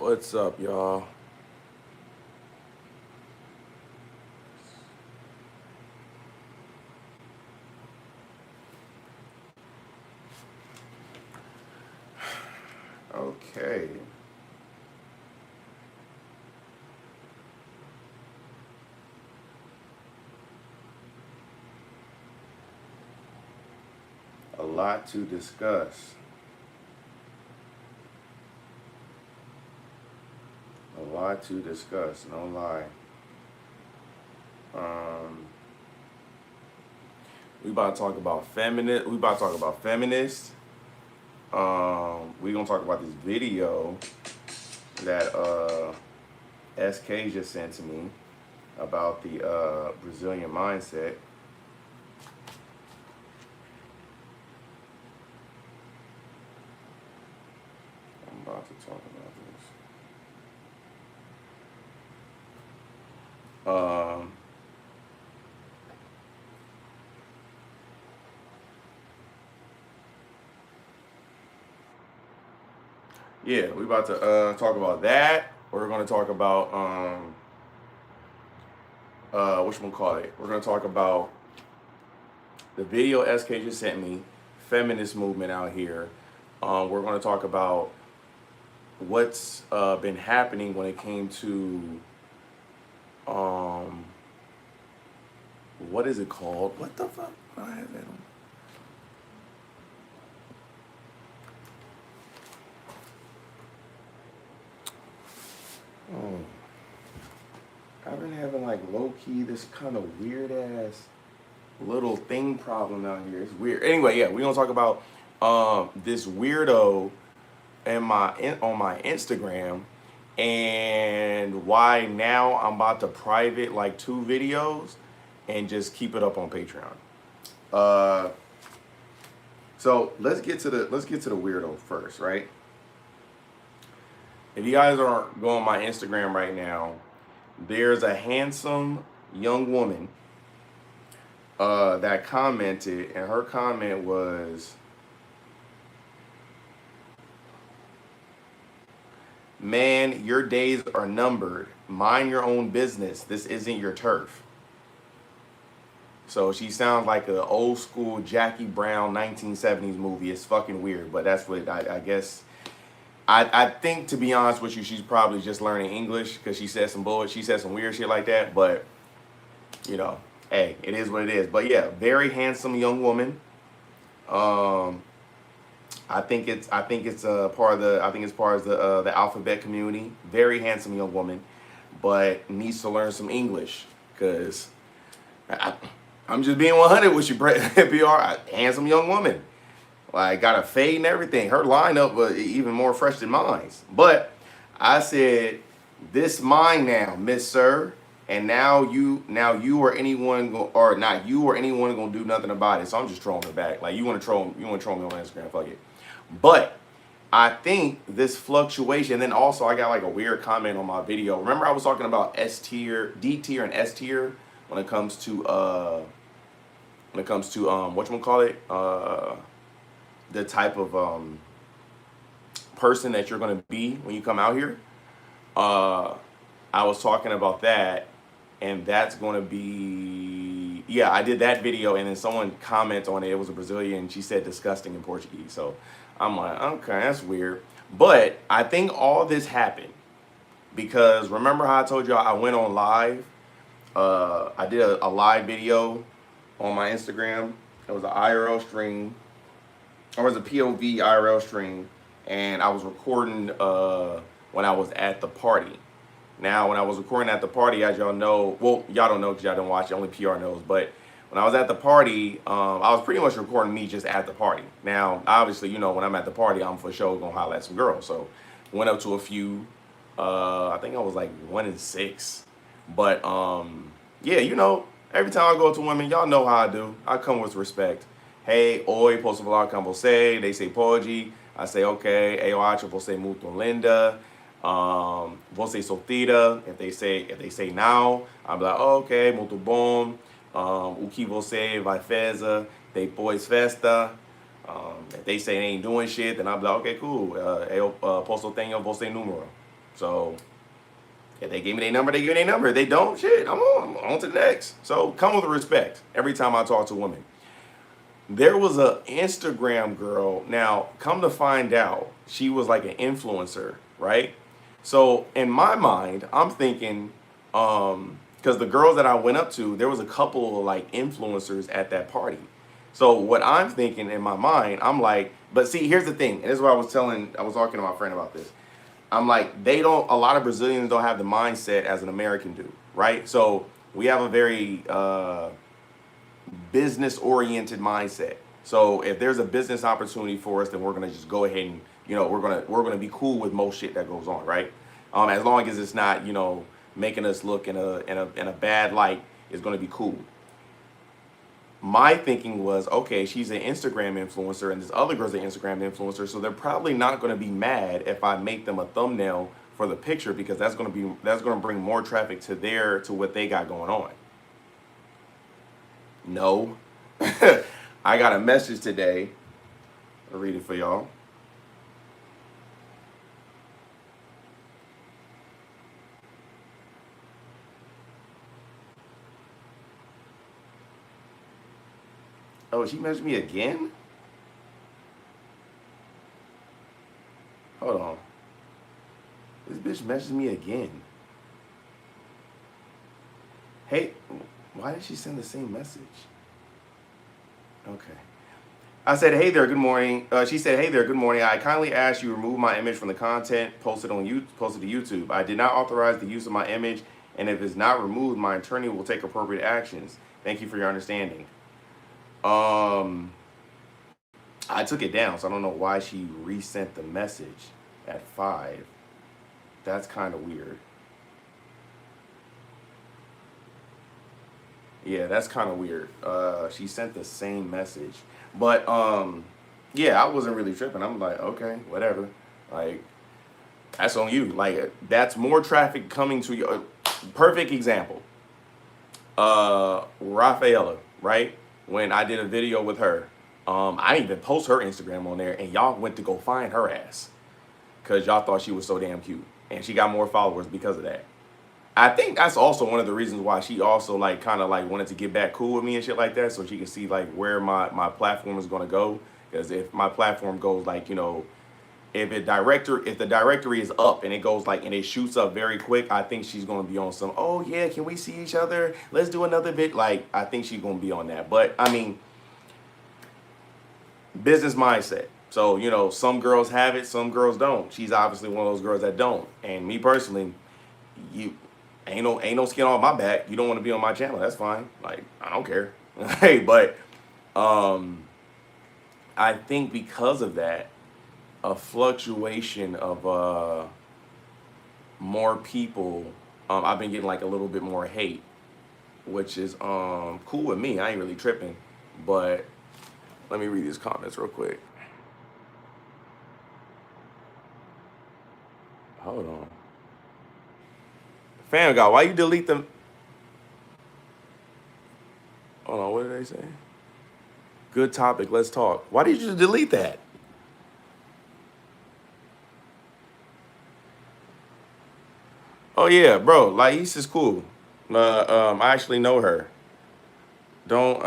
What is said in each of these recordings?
What's up, y'all? Okay. A lot to discuss. A lot to discuss, no lie. Um, we about to talk about feminist. We about to talk about feminists. We gonna talk about this video that SK just sent to me about the Brazilian mindset. I'm about to talk about this. Yeah, we about to talk about that. We're gonna talk about whatchamacallit. We're gonna talk about the video SK just sent me, feminist movement out here. We're gonna talk about what's been happening when it came to um, what is it called? What the fuck? I have that on. Oh, I've been having like low key this kind of weird ass little thing problem out here. It's weird. Anyway, yeah, we're gonna talk about this weirdo on my Instagram and why now I'm about to private like 2 videos and just keep it up on Patreon. Uh, so let's get to the weirdo first, right? If you guys are going on my Instagram right now, there's a handsome young woman that commented, and her comment was, "Man, your days are numbered. Mind your own business. This isn't your turf." So she sounds like an old school Jackie Brown 1970s movie. It's fucking weird, but that's what I guess. I think, to be honest with you, she's probably just learning English because she said some bullshit. She said some weird shit like that, but you know, hey, it is what it is. But yeah, very handsome young woman. Um, I think it's part of the I think it's part of the alphabet community. Very handsome young woman, but needs to learn some English because I'm just being 100 with you, PR. Handsome young woman, like got a fade and everything. Her lineup was even more fresh than mine. But I said, "This mine now, Miss Sir." And now you or anyone or not you or anyone gonna do nothing about it. So I'm just trolling her back. Like you wanna troll me on Instagram, fuck it. But I think this fluctuation, and then also I got like a weird comment on my video. Remember I was talking about S tier, D tier, and S tier when it comes to whatchamacallit, the type of person that you're gonna be when you come out here. Uh I was talking about that, and that's gonna be, yeah, I did that video, and then someone commented on it. It was a Brazilian. She said disgusting in Portuguese. So I'm like, okay, that's weird. But I think all this happened because remember how I told you I went on live. I did a live video on my Instagram. It was an IRL stream, or it was a POV IRL stream, and I was recording when I was at the party. Now, when I was recording at the party, as y'all know, well, y'all don't know because y'all don't watch it, only PR knows, but when I was at the party, I was pretty much recording me just at the party. Now, obviously, when I'm at the party, I'm for sure gonna holler at some girls. So, went up to a few. I think I was like 1 in 6. But, yeah, every time I go to women, y'all know how I do. I come with respect. Hey, oi, posso falar com você? They say pode. I say, okay, eu acho você muito linda. Você solteira. If they say now, I'm like, oh, okay, muito bom. O que você vai fazer depois festa? If they say they ain't doing shit, then I'm like, okay, cool. Eu posso tenho você número. So if they give me their number, they give me their number. If they don't, shit, I'm on to the next. So come with respect every time I talk to women. There was a Instagram girl. Now, come to find out, she was like an influencer, right? So in my mind, I'm thinking, because the girls that I went up to, there was a couple of like influencers at that party. So what I'm thinking in my mind, I'm like, but see, here's the thing, and this is what I was talking to my friend about this. I'm like, a lot of Brazilians don't have the mindset as an American do, right? So we have a very business oriented mindset. So if there's a business opportunity for us, then we're gonna just go ahead and we're gonna be cool with most shit that goes on, right? As long as it's not making us look in a bad light, it's gonna be cool. My thinking was, okay, she's an Instagram influencer and this other girl's an Instagram influencer, so they're probably not going to be mad if I make them a thumbnail for the picture because that's going to bring more traffic to what they got going on. No. I got a message today. I'll read it for y'all. Oh, she messaged me again? Hold on. This bitch messaged me again. Hey, why did she send the same message? Okay. I said, hey there, good morning. She said, hey there, good morning. I kindly ask you remove my image from the content posted to YouTube. I did not authorize the use of my image, and if it's not removed, my attorney will take appropriate actions. Thank you for your understanding. I took it down, so I don't know why she resent the message at 5. That's kind of weird. Yeah, that's kind of weird. She sent the same message. But yeah, I wasn't really tripping. I'm like, okay, whatever. Like, that's on you. Like, that's more traffic coming to you. Perfect example. Rafaela, right? When I did a video with her, I didn't even post her Instagram on there, and y'all went to go find her ass because y'all thought she was so damn cute, and she got more followers because of that. I think that's also one of the reasons why she also like kind of like wanted to get back cool with me and shit like that, so she can see like where my platform is gonna go. Because if my platform goes like if the directory is up and it goes like and it shoots up very quick, I think she's gonna be on some, oh yeah, can we see each other? Let's do another bit. Like I think she's gonna be on that. But I mean, business mindset. So some girls have it, some girls don't. She's obviously one of those girls that don't. And me personally, you ain't no skin on my back. You don't want to be on my channel, that's fine. Like I don't care. Hey, but I think because of that, a fluctuation of more people, I've been getting like a little bit more hate, which is cool with me. I ain't really tripping. But let me read these comments real quick. Hold on. Fam God, why you delete them? Hold on, what did they say? Good topic, let's talk. Why did you delete that? Oh yeah, bro, Lais is cool. I actually know her. Don't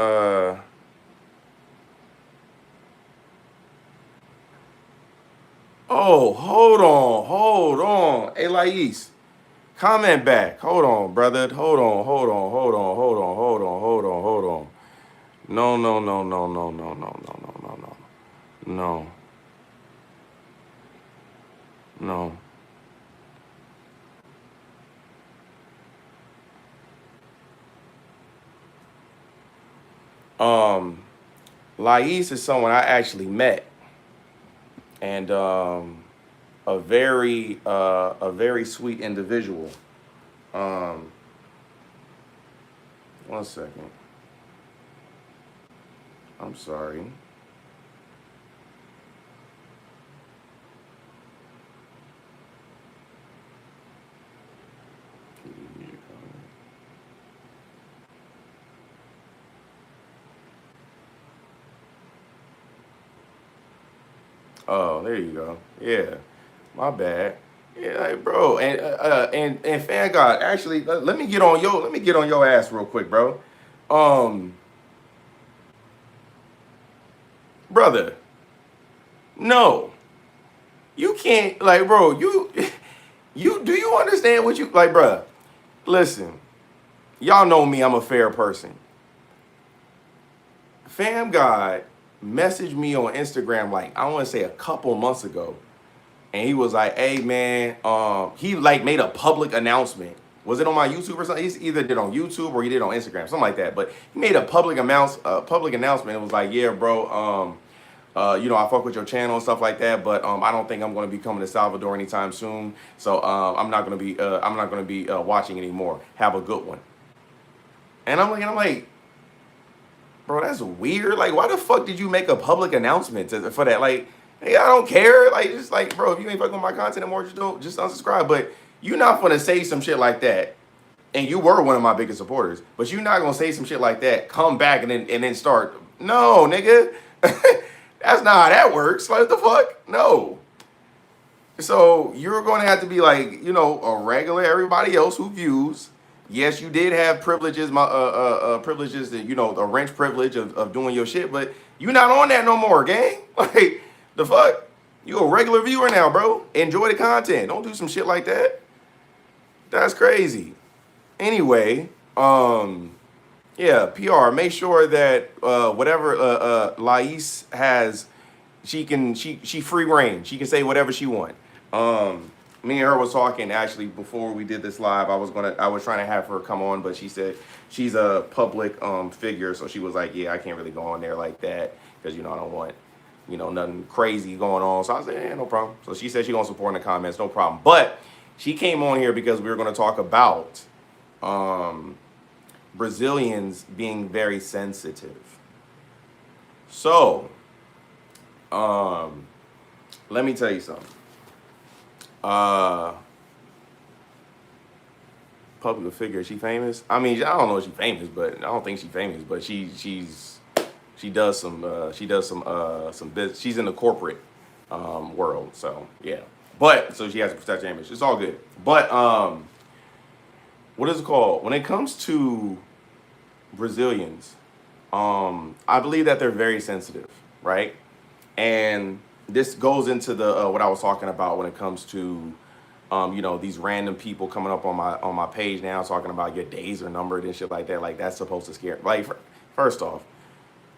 Oh, hold on. Hey Lais, comment back. Hold on, brother. Hold on. No, no, no, no, no, no, no, no, no, no, no. No. No. Lais is someone I actually met, and a very sweet individual. Um, One second. I'm sorry. Oh, there you go. Yeah, my bad. Yeah, bro, and fan God, actually, let me get on your ass real quick, bro. Um, brother, no, you can't, like, bro, you do you understand what you like, bro? Listen, y'all know me, I'm a fair person. Fam God messaged me on Instagram like I want to say a couple months ago, and he was like, "Hey man," he like made a public announcement. Was it on my YouTube or something? He either did on YouTube or he did on Instagram, something like that. But he made a public announcement. It was like, "Yeah, bro, I fuck with your channel and stuff like that, but I don't think I'm going to be coming to Salvador anytime soon. So I'm not going to be watching anymore. Have a good one." And I'm like, bro, that's weird. Like, why the fuck did you make a public announcement for that? Like, hey, I don't care. Like, just like, bro, if you ain't fucking with my content anymore, just unsubscribe. But you're not gonna say some shit like that. And you were one of my biggest supporters, but you're not gonna say some shit like that, come back and then start. No, nigga. That's not how that works. Like, what the fuck? No. So you're gonna have to be like, a regular everybody else who views. Yes, you did have privileges, privileges that, the wrench privilege of doing your shit, but you not on that no more, gang. Like, the fuck? You a regular viewer now, bro. Enjoy the content. Don't do some shit like that. That's crazy. Anyway, yeah, PR. Make sure that whatever Lais has, she free reign. She can say whatever she want. Me and her was talking actually before we did this live. I was trying to have her come on, but she said she's a public figure, so she was like, yeah, I can't really go on there like that because I don't want nothing crazy going on. So I said, yeah, no problem. So she said she gonna support in the comments, no problem. But she came on here because we were gonna talk about Brazilians being very sensitive. So let me tell you something. Public figure, is she famous? I mean, I don't know if she's famous, but I don't think she's famous, but she does some business. She's in the corporate world, so yeah. But so she has to protect her image. It's all good. But what is it called? When it comes to Brazilians, I believe that they're very sensitive, right? And this goes into the what I was talking about when it comes to these random people coming up on my page now talking about your days are numbered and shit like that. Like, that's supposed to scare. Like, first off,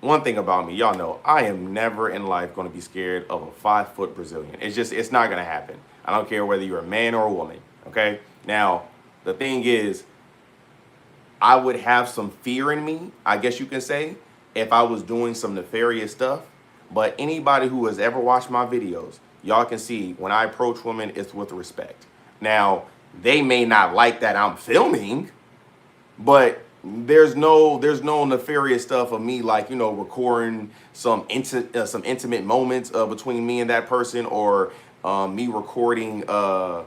one thing about me, y'all know, I am never in life going to be scared of a 5-foot Brazilian. It's not going to happen. I don't care whether you're a man or a woman. Okay. Now, the thing is, I would have some fear in me, I guess you can say, if I was doing some nefarious stuff. But anybody who has ever watched my videos, y'all can see when I approach women, it's with respect. Now, they may not like that I'm filming, but there's no nefarious stuff of me like, recording some intimate moments between me and that person, or me recording her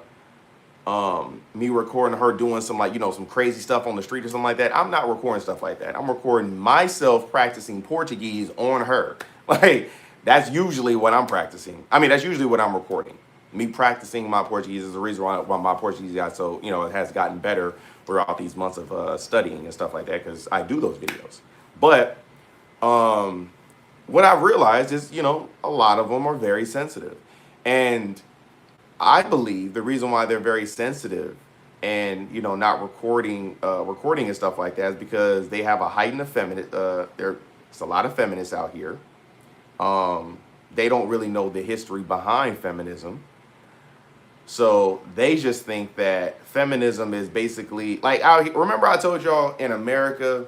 doing some some crazy stuff on the street or something like that. I'm not recording stuff like that. I'm recording myself practicing Portuguese on her. Like, that's usually what I'm practicing. I mean, that's usually what I'm recording. Me practicing my Portuguese is the reason why my Portuguese got so, it has gotten better throughout these months of studying and stuff like that, because I do those videos. But what I've realized is, a lot of them are very sensitive. And I believe the reason why they're very sensitive and, not recording and stuff like that is because they have a heightened feminine, there's a lot of feminists out here. They don't really know the history behind feminism. So they just think that feminism is basically like remember I told y'all in America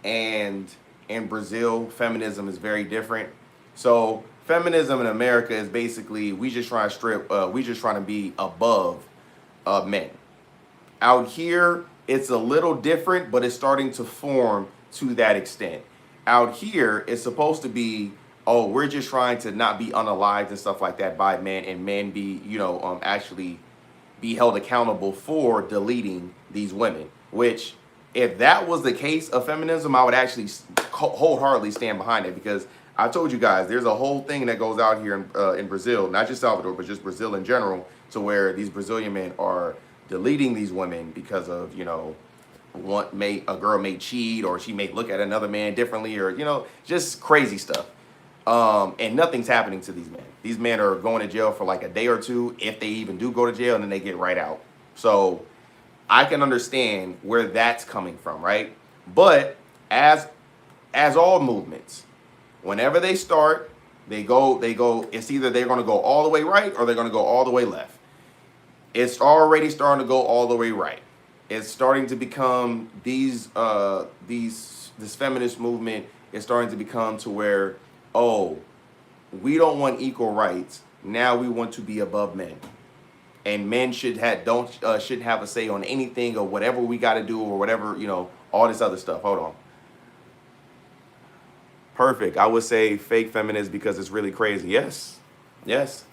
and in Brazil, feminism is very different. So feminism in America is basically we just trying to be above men. Out here, it's a little different, but it's starting to form to that extent. Out here, it's supposed to be, oh, we're just trying to not be unalived and stuff like that by men, and men be, actually be held accountable for deleting these women. Which, if that was the case of feminism, I would actually wholeheartedly stand behind it, because I told you guys, there's a whole thing that goes out here in Brazil, not just Salvador, but just Brazil in general, to where these Brazilian men are deleting these women because of, a girl may cheat, or she may look at another man differently, or, just crazy stuff. And nothing's happening to these men. These men are going to jail for like a day or two, if they even do go to jail, and then they get right out. So I can understand where that's coming from, right? But as all movements, whenever they start, they go, it's either they're going to go all the way right or they're going to go all the way left. It's already starting to go all the way right. It's starting to become this feminist movement is starting to become to where, oh, we don't want equal rights. Now we want to be above men. And men shouldn't have a say on anything or whatever we got to do, or whatever, all this other stuff. Hold on. Perfect. I would say fake feminist because it's really crazy. Yes,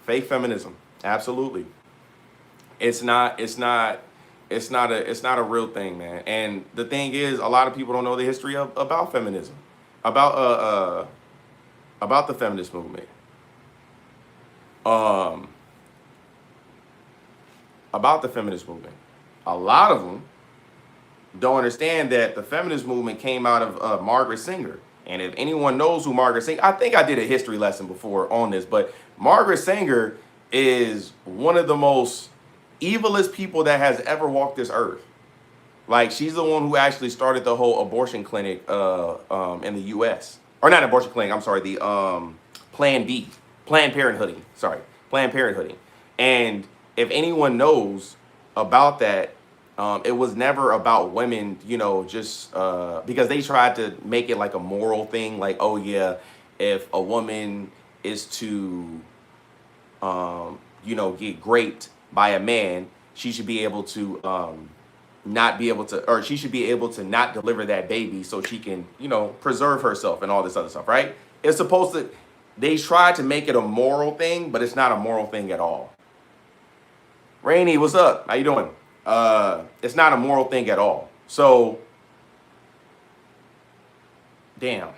fake feminism. Absolutely. It's not a real thing, man. And the thing is, a lot of people don't know the history about feminism, about the feminist movement. About the feminist movement. A lot of them don't understand that the feminist movement came out of Margaret Sanger. And if anyone knows who Margaret Sanger, I think I did a history lesson before on this, but Margaret Sanger is one of the most evilest people that has ever walked this earth. Like, she's the one who actually started the whole abortion clinic in the U.S. Or not abortion clinic, I'm sorry, the Planned Parenthooding. And if anyone knows about that, it was never about women, just because they tried to make it like a moral thing. Like, oh yeah, if a woman is to, get raped by a man, she should be able to not be able to, or she should be able to not deliver that baby so she can, preserve herself and all this other stuff, right? It's supposed to, they tried to make it a moral thing, but it's not a moral thing at all. Rainy, what's up? How you doing? It's not a moral thing at all. So, damn,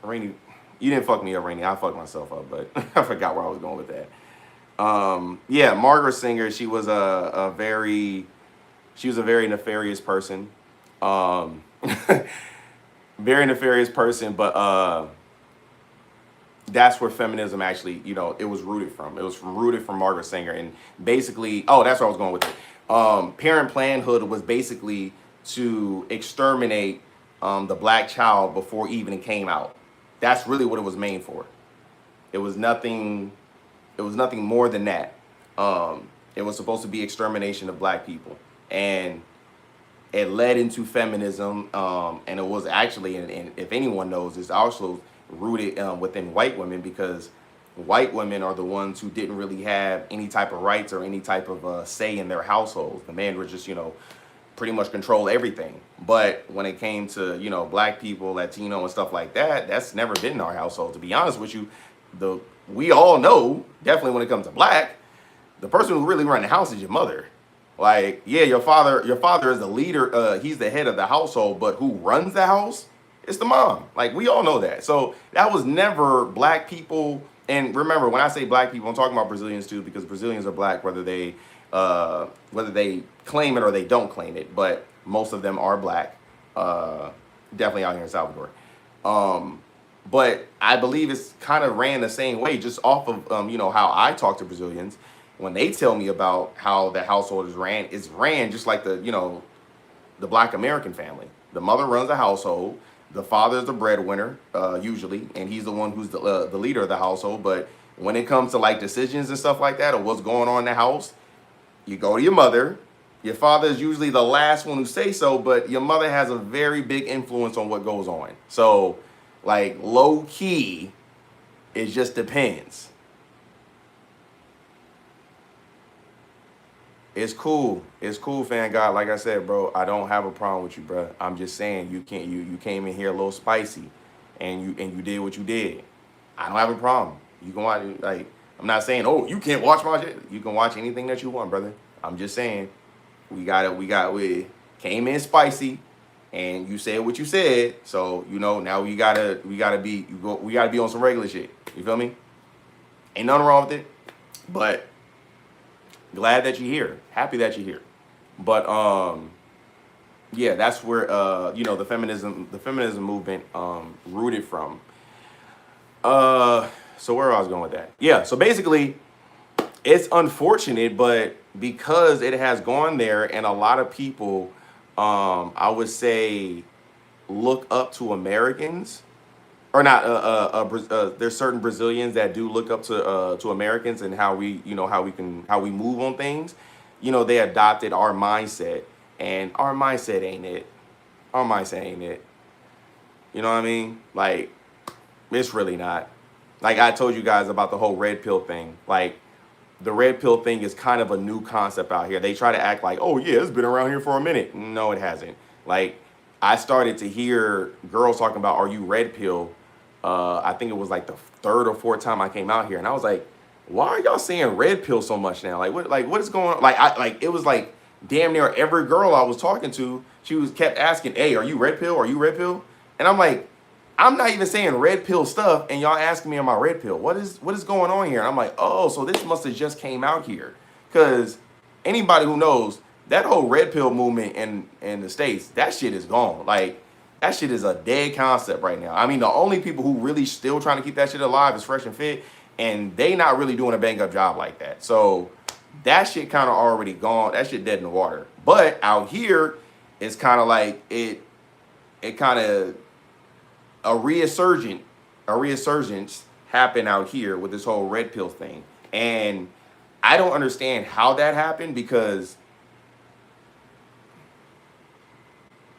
Rainy, you didn't fuck me up, Rainy. I fucked myself up, but I forgot where I was going with that. Yeah, Margaret Sanger, she was a very nefarious person. Very nefarious person, but that's where feminism actually, it was rooted from. It was rooted from Margaret Sanger, and basically, oh, that's where I was going with it. Parent Planned was basically to exterminate the black child before even it came out. That's really what it was made for. It was nothing more than that. It was supposed to be extermination of black people, and it led into feminism. And it was actually, and if anyone knows, it's also rooted within white women, because white women are the ones who didn't really have any type of rights or any type of say in their households. The men were just, pretty much control everything. But when it came to, black people, Latino and stuff like that, that's never been in our household. To be honest with you, we all know, definitely when it comes to black, the person who really runs the house is your mother. Like, yeah, your father is the leader, he's the head of the household, but who runs the house? It's the mom. Like, we all know that. So that was never black people. And remember, when I say black people, I'm talking about Brazilians too, because Brazilians are black, whether they claim it or they don't claim it. But most of them are black, definitely out here in Salvador. But I believe it's kind of ran the same way, just off of how I talk to Brazilians. When they tell me about how the household is ran, it's ran just like the black American family. The mother runs the household. The father is the breadwinner, usually, and he's the one who's the leader of the household. But when it comes to like decisions and stuff like that, or what's going on in the house, you go to your mother. Your father is usually the last one who say so, but your mother has a very big influence on what goes on. So, like, low key, it just depends. It's cool, fan God. Like I said, bro, I don't have a problem with you, bro. I'm just saying you came in here a little spicy, and you did what you did. I don't have a problem. You can watch, like, I'm not saying, oh, you can't watch my shit. You can watch anything that you want, brother. I'm just saying we came in spicy, and you said what you said. So now we gotta be on some regular shit. You feel me? Ain't nothing wrong with it, but glad that you're here. Happy that you're here. But yeah, that's where you know, the feminism movement rooted from. So where I was going with that? Yeah, so basically it's unfortunate, but because it has gone there and a lot of people I would say look up to Americans, or not there's certain Brazilians that do look up to Americans and how we, you know, how we move on things. You know, they adopted our mindset, and our mindset ain't it. Our mindset ain't it. You know what I mean? Like, it's really not. Like I told you guys about the whole red pill thing. Like, the red pill thing is kind of a new concept out here. They try to act like, oh yeah, it's been around here for a minute. No, it hasn't. Like, I started to hear girls talking about, are you red pill? I think it was like the third or fourth time I came out here, and I was like, why are y'all saying red pill so much now? Like what is going on? It was like damn near every girl I was talking to, she was kept asking, hey, are you red pill? Are you red pill? And I'm like, I'm not even saying red pill stuff, and y'all asking me am I red pill? What is going on here? And I'm like, oh, so this must have just came out here, because anybody who knows that whole red pill movement in the States, that shit is gone. Like, that shit is a dead concept right now. I mean, the only people who really still trying to keep that shit alive is Fresh and Fit, and they not really doing a bang up job like that. So that shit kind of already gone. That shit dead in the water. But out here, it's kind of like it kind of a resurgence happened out here with this whole red pill thing. And I don't understand how that happened, because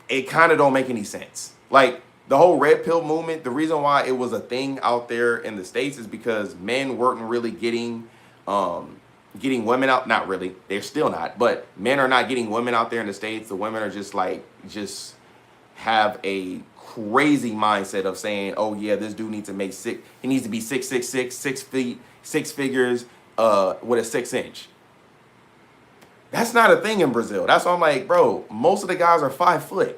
it kind of don't make any sense. Like, the whole red pill movement, the reason why it was a thing out there in the States is because men weren't really getting women out. Not really, they're still not, but men are not getting women out there in the States. The women are just have a crazy mindset of saying, oh yeah, this dude needs to make he needs to be 6'6", 6 feet, 6 figures, with a 6-inch. That's not a thing in Brazil. That's why I'm like, bro, most of the guys are 5 foot.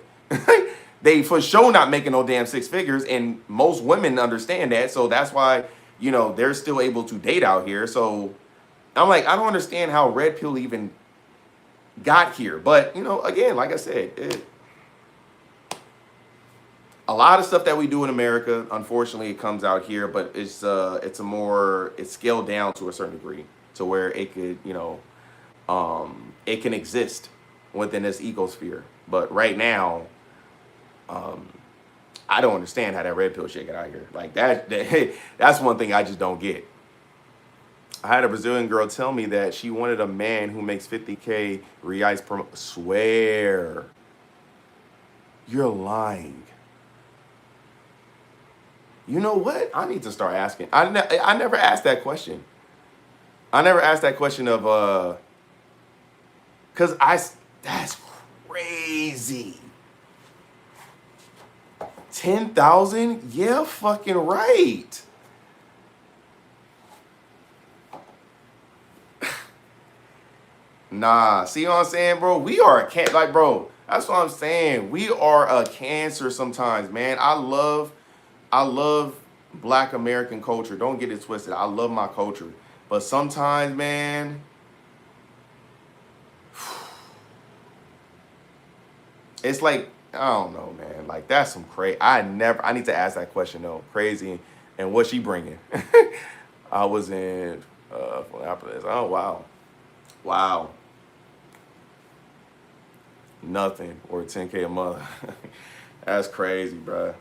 They for sure not making no damn 6 figures, and most women understand that. So that's why, you know, they're still able to date out here. So I'm like, I don't understand how red pill even got here. But, you know, again, like I said, a lot of stuff that we do in America, unfortunately, it comes out here, but it's scaled down to a certain degree to where it could, you know, it can exist within this ecosphere. But right now, I don't understand how that red pill shit got out here. Like that's one thing I just don't get. I had a Brazilian girl tell me that she wanted a man who makes 50K reais per month. Swear. You're lying. You know what? I need to start asking. I never asked that question. I never asked that question of, because that's crazy. 10,000? Yeah, fucking right. Nah, see what I'm saying, bro? We are like, bro, that's what I'm saying. We are a cancer sometimes, man. I love Black American culture. Don't get it twisted. I love my culture. But sometimes, man, it's like, I don't know, man. Like, that's some crazy. I need to ask that question, though. Crazy. And what's she bringing? I was in Florianopolis. Oh, wow. Wow. Nothing. Or 10K a month. That's crazy, bro.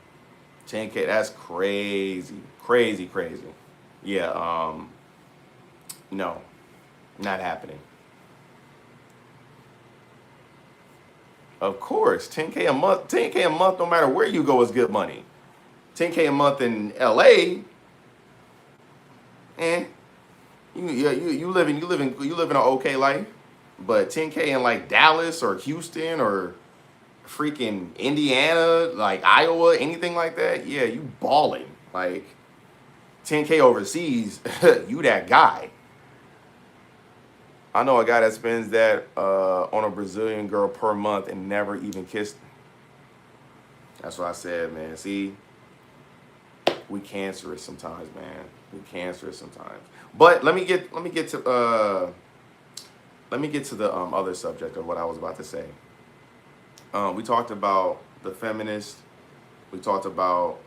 10K, that's crazy. Crazy. Yeah, no. Not happening. Of course, 10K a month. 10K a month, no matter where you go, is good money. 10K a month in LA, you living an okay life. But 10K in like Dallas or Houston or freaking Indiana, like Iowa, anything like that, yeah, you balling. Like 10K overseas, you that guy. I know a guy that spends that on a Brazilian girl per month and never even kissed. That's what I said, man. See, we cancerous sometimes, man. We cancerous sometimes. But let me get to let me get to the other subject of what I was about to say. We talked about the feminist. We talked about,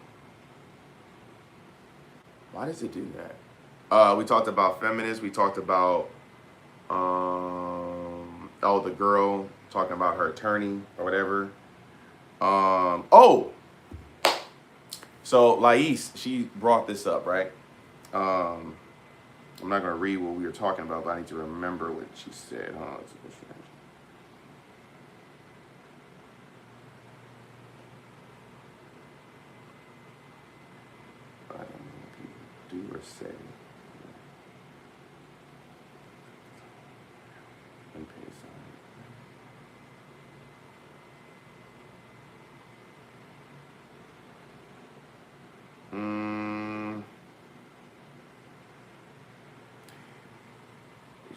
why does it do that? We talked about feminists. We talked about oh, the girl talking about her attorney or whatever. Oh, so Lais, she brought this up, right? I'm not gonna read what we were talking about, but I need to remember what she said. I don't know what people do or say.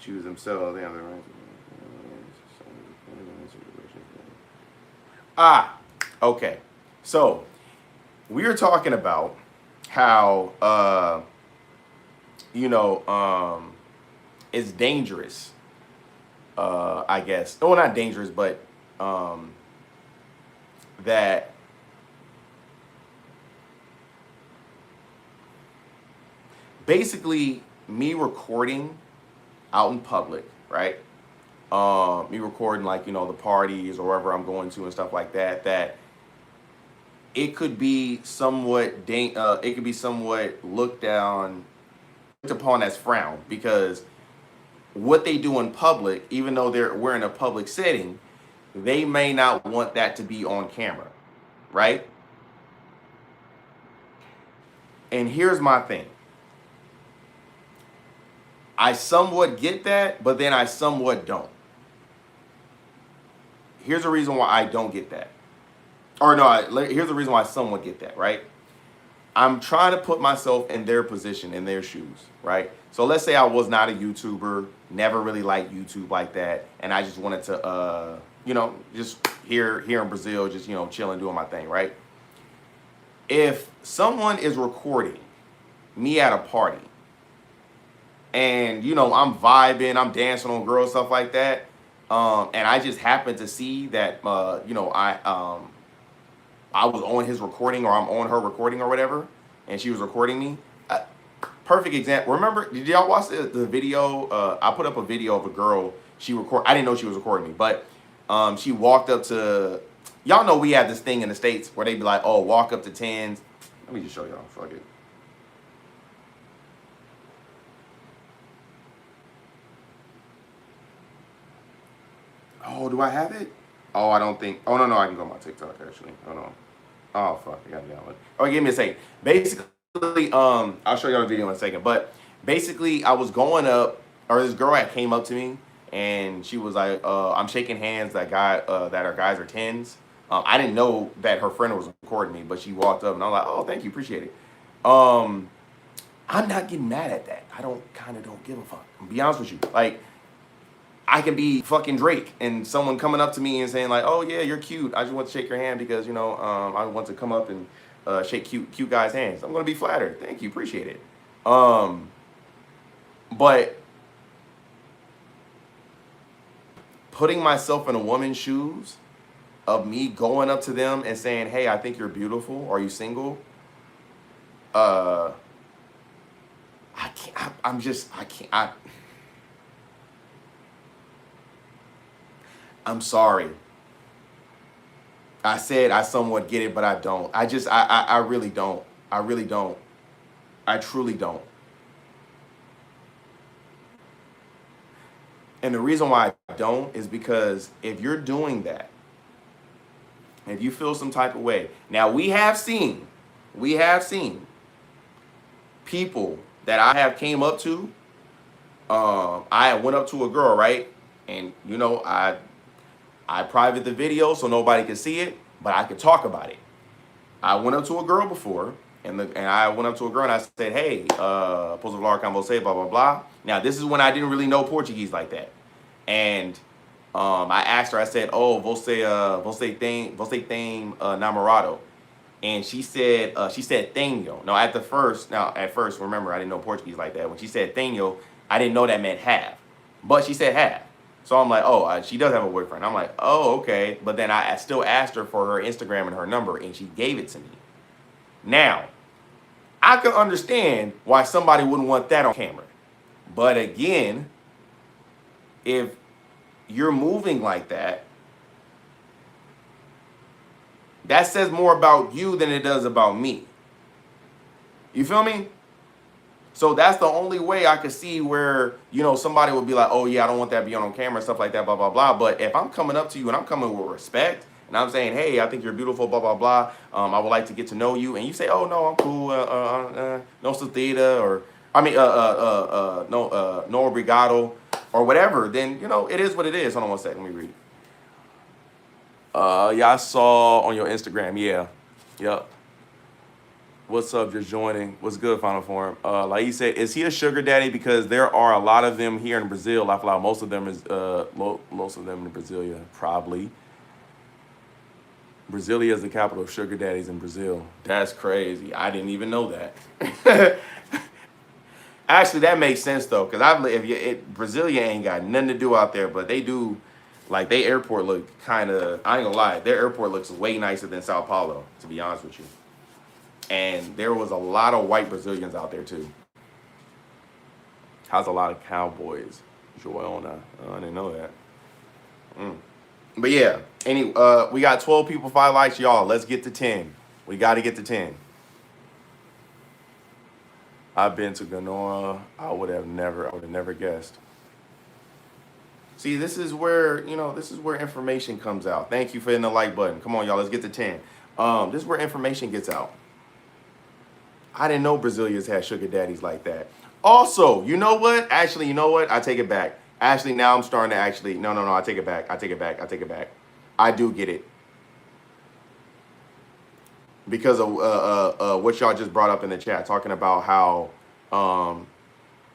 Choose themselves. They have the right. Okay. So we are talking about how it's dangerous. I guess. No, not dangerous, but that basically me recording out in public, right? Me recording like, the parties or wherever I'm going to and stuff like that, that it could be somewhat looked upon as frowned, because what they do in public, even though we're in a public setting, they may not want that to be on camera, right? And here's my thing. I somewhat get that, but then I somewhat don't. Here's the reason why I don't get that. Or no, here's the reason why I somewhat get that, right? I'm trying to put myself in their position, in their shoes, right? So let's say I was not a YouTuber, never really liked YouTube like that, and I just wanted to, just here in Brazil, just, chilling, doing my thing, right? If someone is recording me at a party, and I'm vibing, I'm dancing on girls, stuff like that, and I just happen to see that I was on his recording, or I'm on her recording or whatever, and she was recording me. Perfect example. Remember, did y'all watch the video? I put up a video of a girl. I didn't know she was recording me, but she walked up to. Y'all know we have this thing in the States where they be like, "Oh, walk up to tens." Let me just show y'all. Fuck it. Oh, do I have it? Oh, I don't think. Oh, no, I can go on my TikTok, actually. Hold on. Oh, fuck. I got it down. Oh, give me a second. Basically, I'll show y'all the video in a second. But basically, I was going up, or this girl had came up to me, and she was like, I'm shaking hands that our guys are tens. I didn't know that her friend was recording me, but she walked up, and I was like, oh, thank you. Appreciate it. I'm not getting mad at that. I don't give a fuck. I'll be honest with you. Like, I can be fucking Drake and someone coming up to me and saying like, "Oh yeah, you're cute. I just want to shake your hand because I want to come up and shake cute guys' hands." I'm gonna be flattered. Thank you, appreciate it. But putting myself in a woman's shoes of me going up to them and saying, "Hey, I think you're beautiful. Are you single?" I can't. I can't. I'm sorry. I said I somewhat get it, but I don't. I really don't. I really don't. I truly don't. And the reason why I don't is because if you're doing that, if you feel some type of way, now we have seen people that I have came up to. I went up to a girl, right? And I private the video so nobody could see it, but I could talk about it. I went up to a girl before, and I went up to a girl and I said, "Hey, posso falar com você, blah, blah, blah." Now, this is when I didn't really know Portuguese like that. And I asked her, I said, "Oh, você tem namorado?" And she said, tenho. Now, at first, remember, I didn't know Portuguese like that. When she said tenho, I didn't know that meant have. But she said have. So I'm like, oh, she does have a boyfriend. I'm like, oh, okay. But then I still asked her for her Instagram and her number, and she gave it to me. Now, I can understand why somebody wouldn't want that on camera. But again, if you're moving like that, that says more about you than it does about me. You feel me? So that's the only way I could see where, you know, somebody would be like, oh yeah, I don't want that beyond on camera and stuff like that, blah, blah, blah. But if I'm coming up to you and I'm coming with respect and I'm saying, hey, I think you're beautiful, blah, blah, blah. I would like to get to know you. And you say, oh no, I'm cool. No salida, or, I mean, no obrigado, or whatever. Then, you know, it is what it is. Hold on one second, let me read. Yeah, I saw on your Instagram. Yeah. Yep. What's up? Just joining. What's good, Final Form? Like he said, is he a sugar daddy? Because there are a lot of them here in Brazil. I feel like most of them is most of them in Brasilia, probably. Brasilia is the capital of sugar daddies in Brazil. That's crazy. I didn't even know that. Actually, that makes sense though, because Brasilia ain't got nothing to do out there, but they do. Like, their airport look kind of, I ain't gonna lie, their airport looks way nicer than Sao Paulo, to be honest with you. And there was a lot of white Brazilians out there too. How's a lot of cowboys? Joelna, I didn't know that. But yeah, we got 12 people, 5 likes, y'all. Let's get to 10. We got to get to 10. I've been to Ganoa. I would have never guessed. See, this is where, you know, this is where information comes out. Thank you for hitting the like button. Come on, y'all, let's get to 10. This is where information gets out. I didn't know Brazilians had sugar daddies like that. Also, you know what? Actually, you know what? I take it back. Actually, now I'm starting to actually, no, I take it back. I take it back. I do get it. Because of what y'all just brought up in the chat, talking about how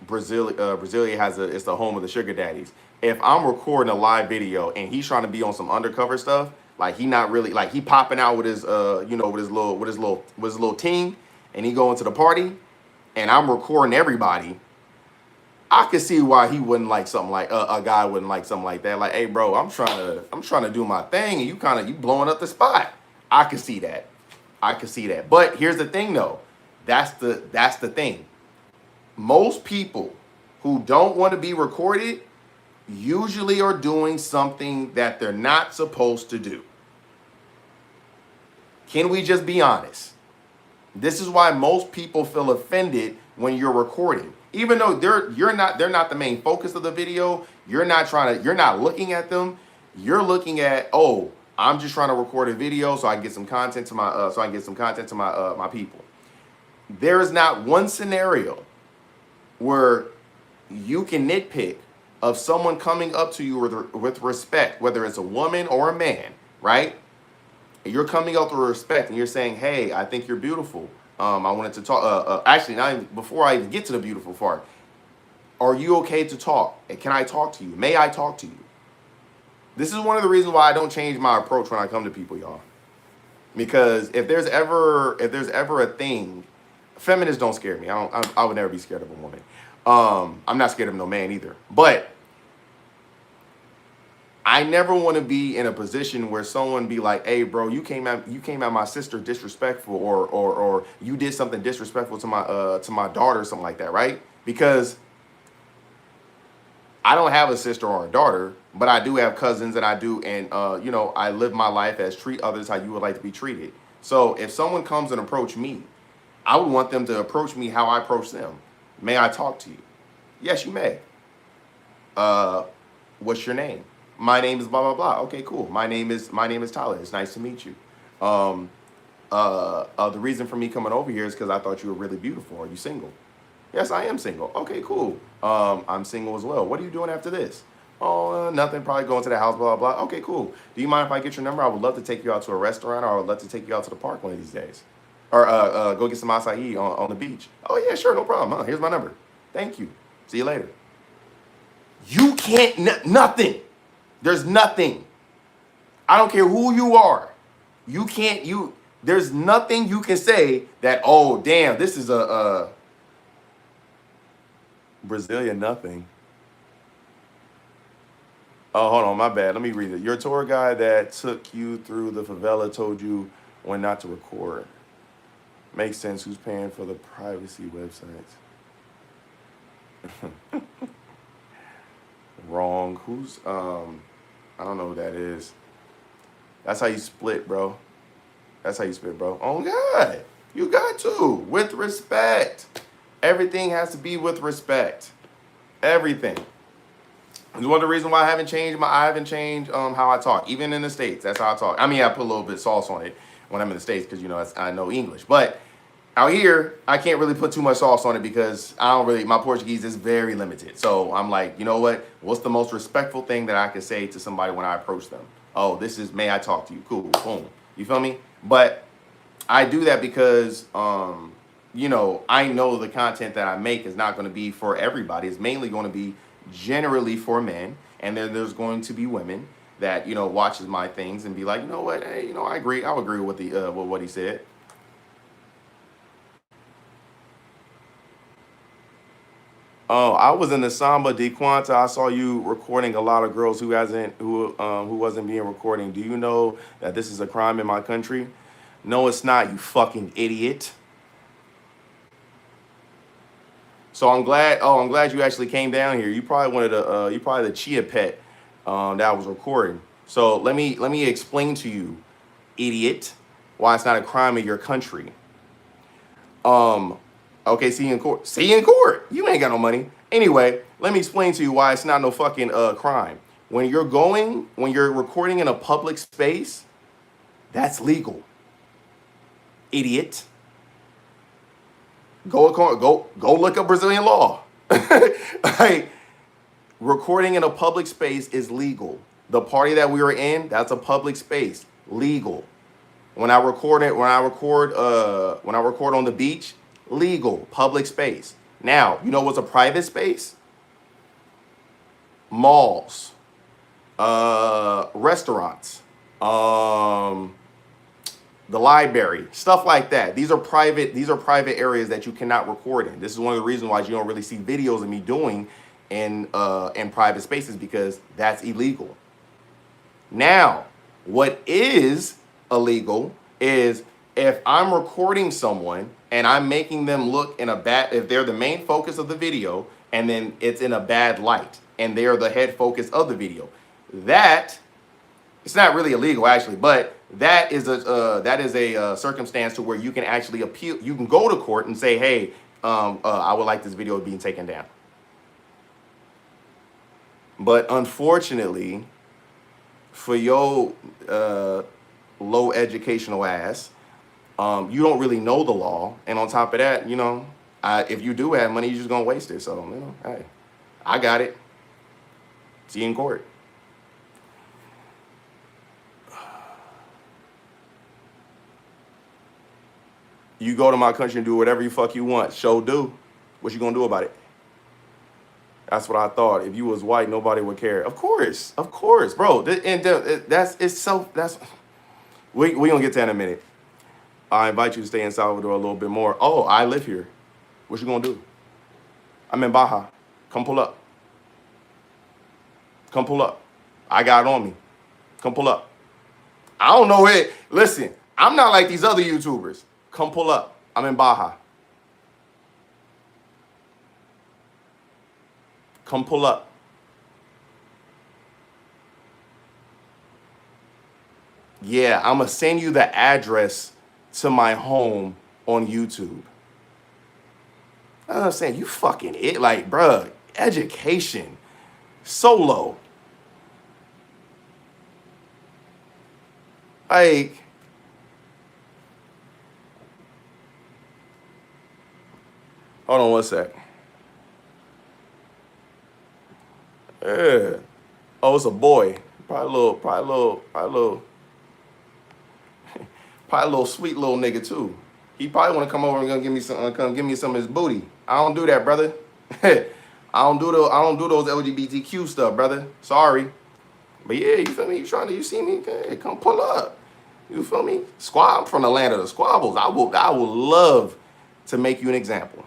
Brasilia it's the home of the sugar daddies. If I'm recording a live video and he's trying to be on some undercover stuff, like he not really, like he popping out with his you know, with his little ting, and he going to the party, and I'm recording everybody, I could see why he wouldn't like something like a guy wouldn't like something like that. Like, hey bro, I'm trying to do my thing, and you blowing up the spot. I could see that. But here's the thing though. That's the thing. Most people who don't want to be recorded usually are doing something that they're not supposed to do. Can we just be honest? This is why most people feel offended when you're recording. Even though they're not the main focus of the video, you're not looking at them. You're looking at, oh, I'm just trying to record a video so I can get some content to my my people. There is not one scenario where you can nitpick of someone coming up to you with respect, whether it's a woman or a man, right? You're coming up with respect and you're saying, hey, I think you're beautiful. I wanted to talk. Actually, not even, before I even get to the beautiful part, are you okay to talk? Can I talk to you? May I talk to you? This is one of the reasons why I don't change my approach when I come to people, y'all. Because if there's ever a thing, feminists don't scare me. I would never be scared of a woman. I'm not scared of no man either. But I never want to be in a position where someone be like, hey bro, you came at my sister disrespectful, or you did something disrespectful to my daughter or something like that, right? Because I don't have a sister or a daughter, but I do have cousins, and you know, I live my life as treat others how you would like to be treated. So if someone comes and approach me, I would want them to approach me how I approach them. May I talk to you? Yes, you may. What's your name? My name is blah, blah, blah. Okay, cool. My name is Tyler. It's nice to meet you. The reason for me coming over here is because I thought you were really beautiful. Are you single? Yes, I am single. Okay, cool. I'm single as well. What are you doing after this? Oh, nothing. Probably going to the house, blah, blah, blah. Okay, cool. Do you mind if I get your number? I would love to take you out to a restaurant, or I would love to take you out to the park one of these days. Or go get some acai on the beach. Oh, yeah, sure, no problem. Huh? Here's my number. Thank you. See you later. You can't, nothing. There's nothing. I don't care who you are. There's nothing you can say that, oh, damn, this is a Brazilian nothing. Oh, hold on, my bad. Let me read it. Your tour guide that took you through the favela told you when not to record. Makes sense. Who's paying for the privacy websites? Wrong. Who's I don't know who that is. That's how you split, bro. That's how you split, bro. Oh God. You got to. With respect. Everything has to be with respect. Everything. It's one of the reasons why I haven't changed how I talk. Even in the States, that's how I talk. I mean, I put a little bit of sauce on it when I'm in the States because, you know, I know English. But out here, I can't really put too much sauce on it because my Portuguese is very limited. So I'm like, you know what? What's the most respectful thing that I can say to somebody when I approach them? Oh, this is, may I talk to you? Cool, boom. You feel me? But I do that because, you know, I know the content that I make is not going to be for everybody. It's mainly going to be generally for men. And then there's going to be women that, you know, watches my things and be like, you know what? Hey, you know, I agree. I'll agree with with what he said. Oh, I was in the Samba de Quanta. I saw you recording a lot of girls who wasn't being recording. Do you know that this is a crime in my country? No, it's not, you fucking idiot. So I'm glad. Oh, I'm glad you actually came down here. You probably wanted you probably the chia pet that I was recording. So let me explain to you, idiot, why it's not a crime in your country. Um, okay, see you in court. See you in court. You ain't got no money. Anyway, let me explain to you why it's not no fucking crime. When you're recording in a public space, that's legal. Idiot. Go look up Brazilian law. Like, recording in a public space is legal. The party that we were in, that's a public space. Legal. When I record on the beach, legal, public space. Now, you know what's a private space? Malls, restaurants, the library, stuff like that. These are private areas that you cannot record in. This is one of the reasons why you don't really see videos of me doing in private spaces, because that's illegal. Now, what is illegal is if I'm recording someone and I'm making them look if they're the main focus of the video and then it's in a bad light and they're the head focus of the video. That, it's not really illegal actually, but that is a circumstance to where you can actually appeal. You can go to court and say, hey, I would like this video being taken down. But unfortunately, for your low educational ass, you don't really know the law. And on top of that, you know, if you do have money, you're just gonna waste it. So, you know, hey, I got it. See you in court. You go to my country and do whatever you fuck you want. Show do. What you gonna do about it? That's what I thought. If you was white, nobody would care. Of course, bro. We gonna get to that in a minute. I invite you to stay in Salvador a little bit more. Oh, I live here. What you gonna do? I'm in Baja. Come pull up. Come pull up. I got it on me. Come pull up. I don't know it. Listen, I'm not like these other YouTubers. Come pull up. I'm in Baja. Come pull up. Yeah, I'm going to send you the address to my home on YouTube. I'm saying, you fucking it. Like, bruh, education. So low. Like, hold on one sec. Yeah. Oh, it's a boy. Probably a little sweet little nigga too. He probably want to come over and give me some of his booty. I don't do that, brother. I don't do those LGBTQ stuff, brother. Sorry. But yeah, you feel me? You see me? Hey, come pull up. You feel me? I'm from the land of the squabbles. I will love to make you an example.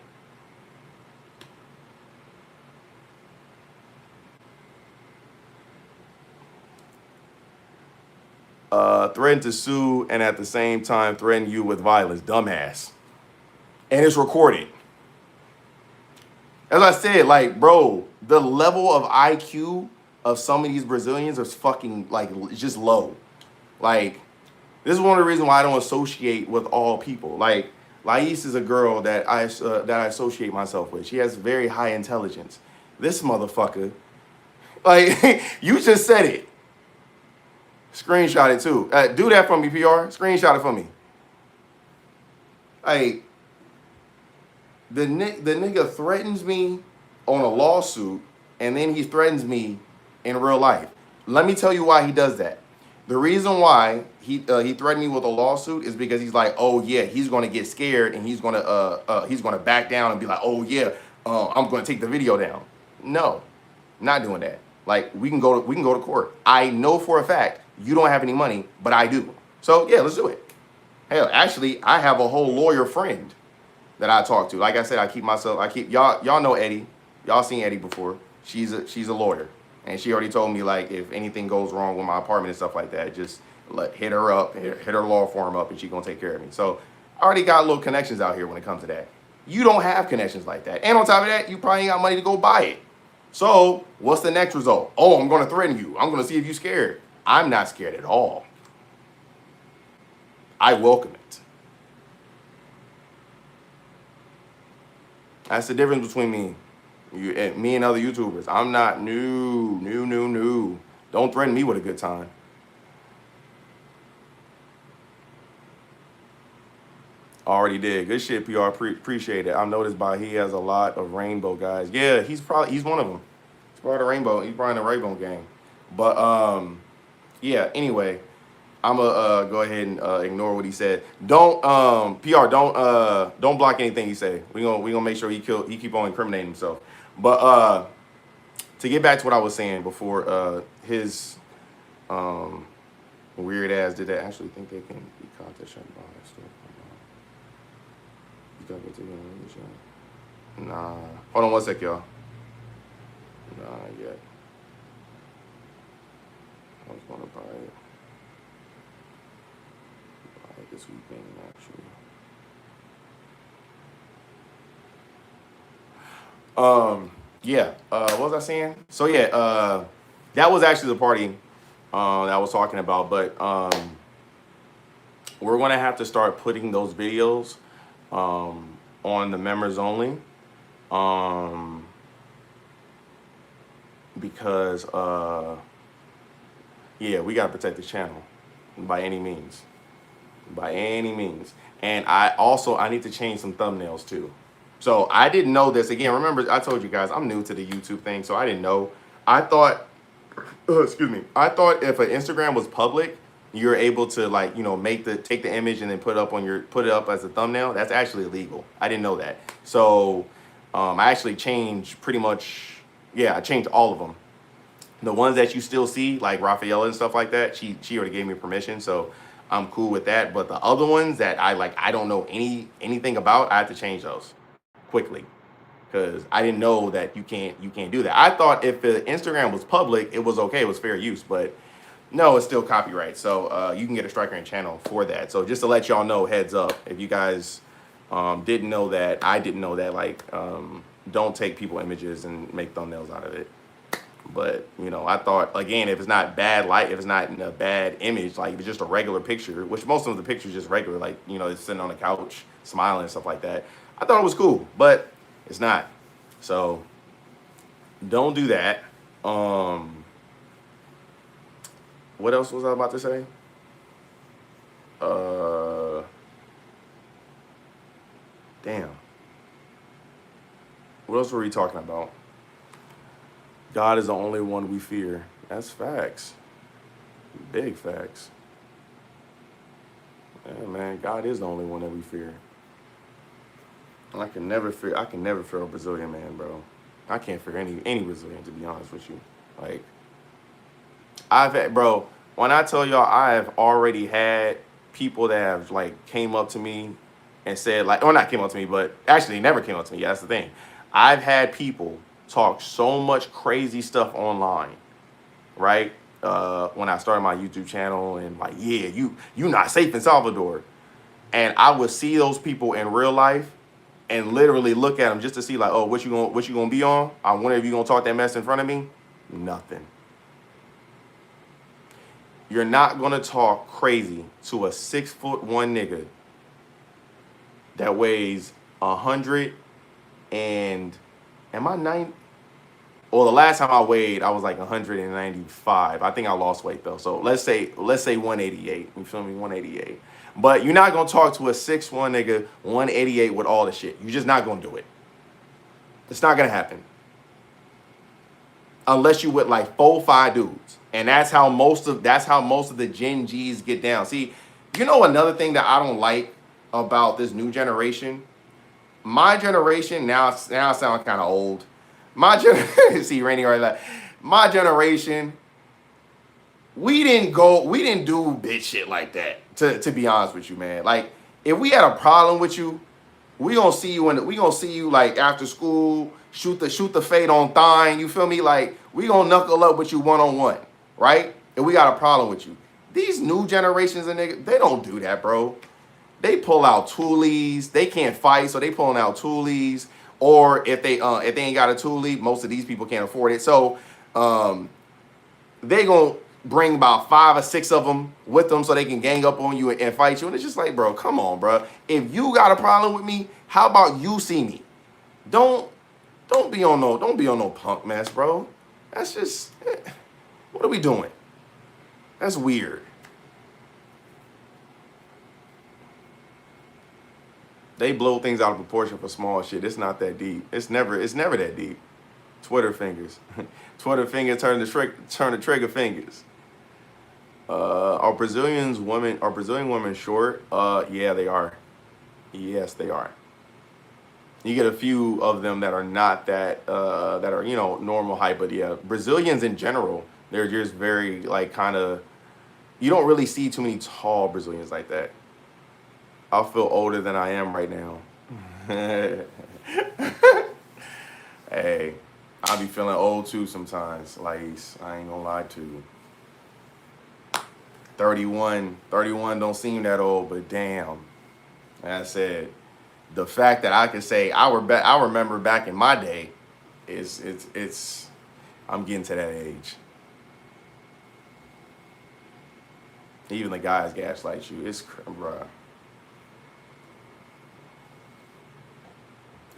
threatened to sue and at the same time threaten you with violence. Dumbass. And it's recorded. As I said, like, bro, the level of IQ of some of these Brazilians is fucking, like, just low. Like, this is one of the reasons why I don't associate with all people. Like, Lais is a girl that I associate myself with. She has very high intelligence. This motherfucker, like, you just said it. Screenshot it too. Do that for me, PR. Screenshot it for me. Like, the nigga threatens me on a lawsuit, and then he threatens me in real life. Let me tell you why he does that. The reason why he threatened me with a lawsuit is because he's like, oh yeah, he's gonna get scared and he's gonna back down and be like, oh yeah, I'm gonna take the video down. No, not doing that. Like, we can go to court. I know for a fact you don't have any money, but I do. So yeah, let's do it. Hell, actually, I have a whole lawyer friend that I talk to. Like I said, y'all know Eddie. Y'all seen Eddie before. She's a lawyer. And she already told me, like, if anything goes wrong with my apartment and stuff like that, just hit her up, hit her law firm up, and she's gonna take care of me. So I already got little connections out here when it comes to that. You don't have connections like that. And on top of that, you probably ain't got money to go buy it. So what's the next result? Oh, I'm gonna threaten you. I'm gonna see if you're scared. I'm not scared at all. I welcome it. That's the difference between me and other YouTubers. I'm not new. Don't threaten me with a good time. Already did. Good shit, PR. Appreciate it. I've noticed he has a lot of rainbow guys. Yeah, he's one of them. He's part of the rainbow. He's probably in the rainbow gang. But yeah. Anyway, I'm gonna go ahead and ignore what he said. Don't PR. Don't block anything he say. We gonna make sure he keep on incriminating himself. But to get back to what I was saying before, his weird ass did that. Actually think they can be content shut by stuff. Nah. Hold on one sec, y'all. Nah, yet. I was gonna buy it. Buy it this weekend, actually. Yeah. What was I saying? So yeah, that was actually the party that I was talking about. But we're gonna have to start putting those videos on the members only, because yeah, we gotta protect the channel by any means, and I need to change some thumbnails too. So I didn't know this. Again, remember I told you guys I'm new to the YouTube thing, so I didn't know. I thought excuse me, I thought if an Instagram was public, you're able to, like, you know, take the image and then put it up as a thumbnail. That's actually illegal. I didn't know that. So I actually changed pretty much, yeah, I changed all of them. The ones that you still see, like Rafaela and stuff like that, she already gave me permission, so I'm cool with that. But the other ones that I don't know anything about, I have to change those quickly, because I didn't know that you can't do that. I thought if the Instagram was public, it was okay, it was fair use, but no, it's still copyright. So you can get a strike on your channel for that. So just to let y'all know, heads up, if you guys didn't know that, I didn't know that, like, don't take people images and make thumbnails out of it. But, you know, I thought, again, if it's not bad light, if it's not in a bad image, like if it's just a regular picture, which most of the pictures just regular, like, you know, it's sitting on the couch smiling and stuff like that, I thought it was cool, but it's not. So don't do that. What else was I about to say? Damn. What else were we talking about? God is the only one we fear. That's facts. Big facts. Yeah, man, God is the only one that we fear. I can never fear a Brazilian man, bro. I can't fear any Brazilian, to be honest with you. Like, bro, when I tell y'all, I have already had people that have, like, came up to me and said, like, or not came up to me, but actually never came up to me. Yeah, that's the thing. I've had people talk so much crazy stuff online, right? when I started my YouTube channel, and like, yeah, you not safe in Salvador. And I would see those people in real life and literally look at them just to see like, oh, what you gonna be on? I wonder if you gonna talk that mess in front of me. Nothing. You're not gonna talk crazy to a 6'1" nigga that weighs 100 and am I 9? Well, the last time I weighed, I was like 195. I think I lost weight though. So let's say 188. You feel me? 188. But you're not gonna talk to a 6'1" nigga, 188 with all the shit. You're just not gonna do it. It's not gonna happen. Unless you with like 4-5 dudes. And that's how most of the Gen G's get down. See, you know another thing that I don't like about this new generation? My generation, now I sound kind of old. My generation, see Rainy right like, my generation, we didn't do bitch shit like that. To be honest with you, man. Like, if we had a problem with you, we gonna see you like after school, shoot the fade on thine. You feel me? Like, we gonna knuckle up with you one-on-one, right? If we got a problem with you. These new generations of niggas, they don't do that, bro. They pull out toolies. They can't fight, so they pulling out toolies. Or if they ain't got a toolie, most of these people can't afford it. So they gonna bring about 5 or 6 of them with them so they can gang up on you and fight you. And it's just like, bro, come on, bro. If you got a problem with me, how about you see me? Don't be on no punk mess, bro. That's just, what are we doing? That's weird. They blow things out of proportion for small shit. It's not that deep. It's never that deep. Twitter fingers. Twitter fingers turn the trigger fingers. Are Brazilian women short? Yeah, they are. Yes, they are. You get a few of them that are not that that are, you know, normal height, but yeah, Brazilians in general, they're just very like kind of, you don't really see too many tall Brazilians like that. I feel older than I am right now. Hey, I be feeling old too sometimes. Like, I ain't gonna lie to you. 31 don't seem that old, but damn. Like I said, the fact that I can say I remember back in my day, it's I'm getting to that age. Even the guys gaslight you. It's bruh.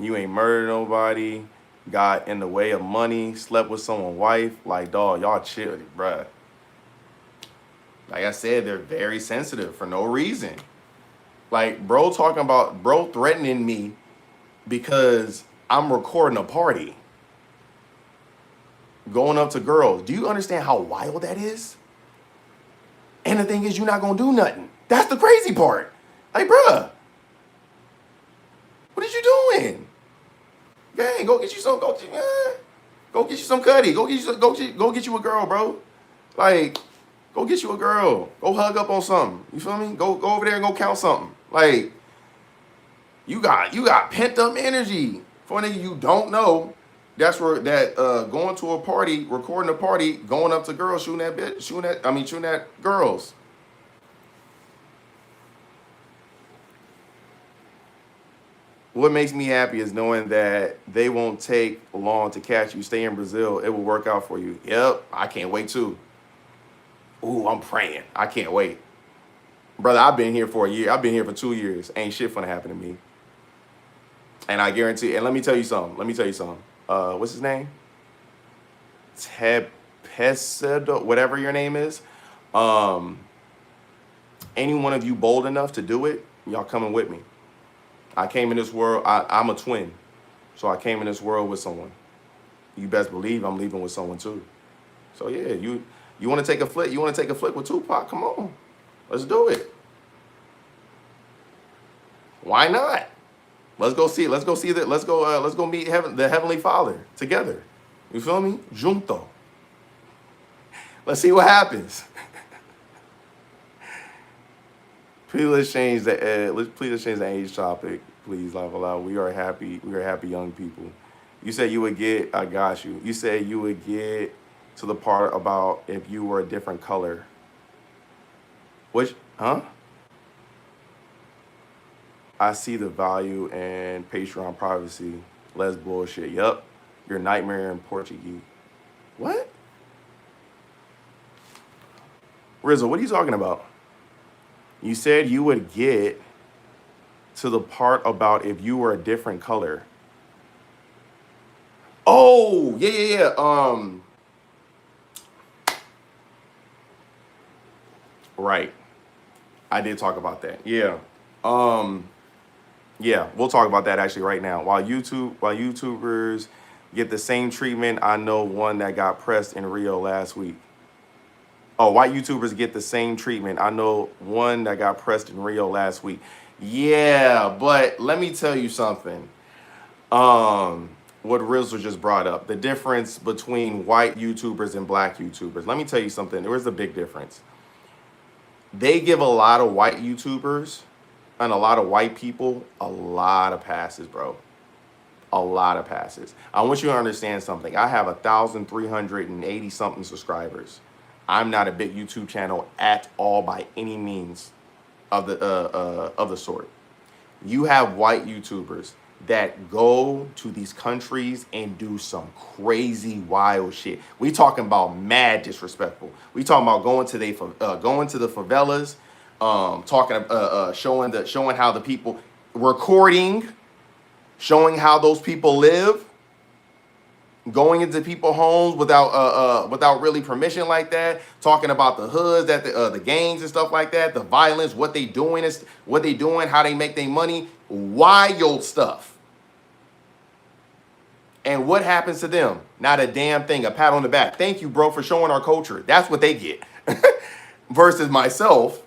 You ain't murdered nobody, got in the way of money, slept with someone's wife. Like, dog, y'all chill, bruh. Like I said, they're very sensitive for no reason. Like, bro threatening me because I'm recording a party. Going up to girls. Do you understand how wild that is? And the thing is, you're not gonna do nothing. That's the crazy part. Like, bruh, what are you doing? Gang, go get you some cutty. Go get you a girl, bro. Like, go get you a girl. Go hug up on something. You feel me? Go over there and go count something. Like, you got pent up energy for a nigga you don't know. That's where going to a party, recording a party, going up to girls, shooting at girls. What makes me happy is knowing that they won't take long to catch you. Stay in Brazil. It will work out for you. Yep, I can't wait too. Ooh, I'm praying. I can't wait. Brother, I've been here for a year. I've been here for 2 years. Ain't shit finna happen to me. And I guarantee, and let me tell you something. What's his name? Tepesedo, whatever your name is. Any one of you bold enough to do it, y'all coming with me. I came in this world, I'm a twin. So I came in this world with someone. You best believe I'm leaving with someone too. So yeah, you want to take a flick? You want to take a flick with Tupac? Come on. Let's do it. Why not? Let's go see Let's go meet the Heavenly Father together. You feel me? Junto. Let's see what happens. Please let's change the age topic. Please, laugh aloud. We are happy young people. You said you would get, I got you. You said you would get to the part about if you were a different color. Which, huh? I see the value in Patreon privacy. Less bullshit. Yup. Your nightmare in Portuguese. What? Rizzo, what are you talking about? You said you would get to the part about if you were a different color. Oh, yeah. Right. I did talk about that. Yeah. Um, yeah, we'll talk about that actually right now. While YouTubers get the same treatment, I know one that got pressed in Rio last week. Oh, white YouTubers get the same treatment. I know one that got pressed in Rio last week. Yeah, but let me tell you something. What Rizzle just brought up, the difference between white YouTubers and black YouTubers. Let me tell you something. There is a big difference. They give a lot of white YouTubers and a lot of white people a lot of passes, bro. A lot of passes. I want you to understand something. I have 1,380 something subscribers. I'm not a big YouTube channel at all by any means of the sort. You have white YouTubers that go to these countries and do some crazy wild shit. We talking about mad disrespectful. We talking about going to the favelas, showing how the people recording, showing how those people live, going into people's homes without really permission like that, talking about the hoods, that the gangs and stuff like that, the violence, what they doing, how they make their money, wild stuff. And what happens to them? Not a damn thing. A pat on the back. Thank you, bro, for showing our culture. That's what they get. Versus myself,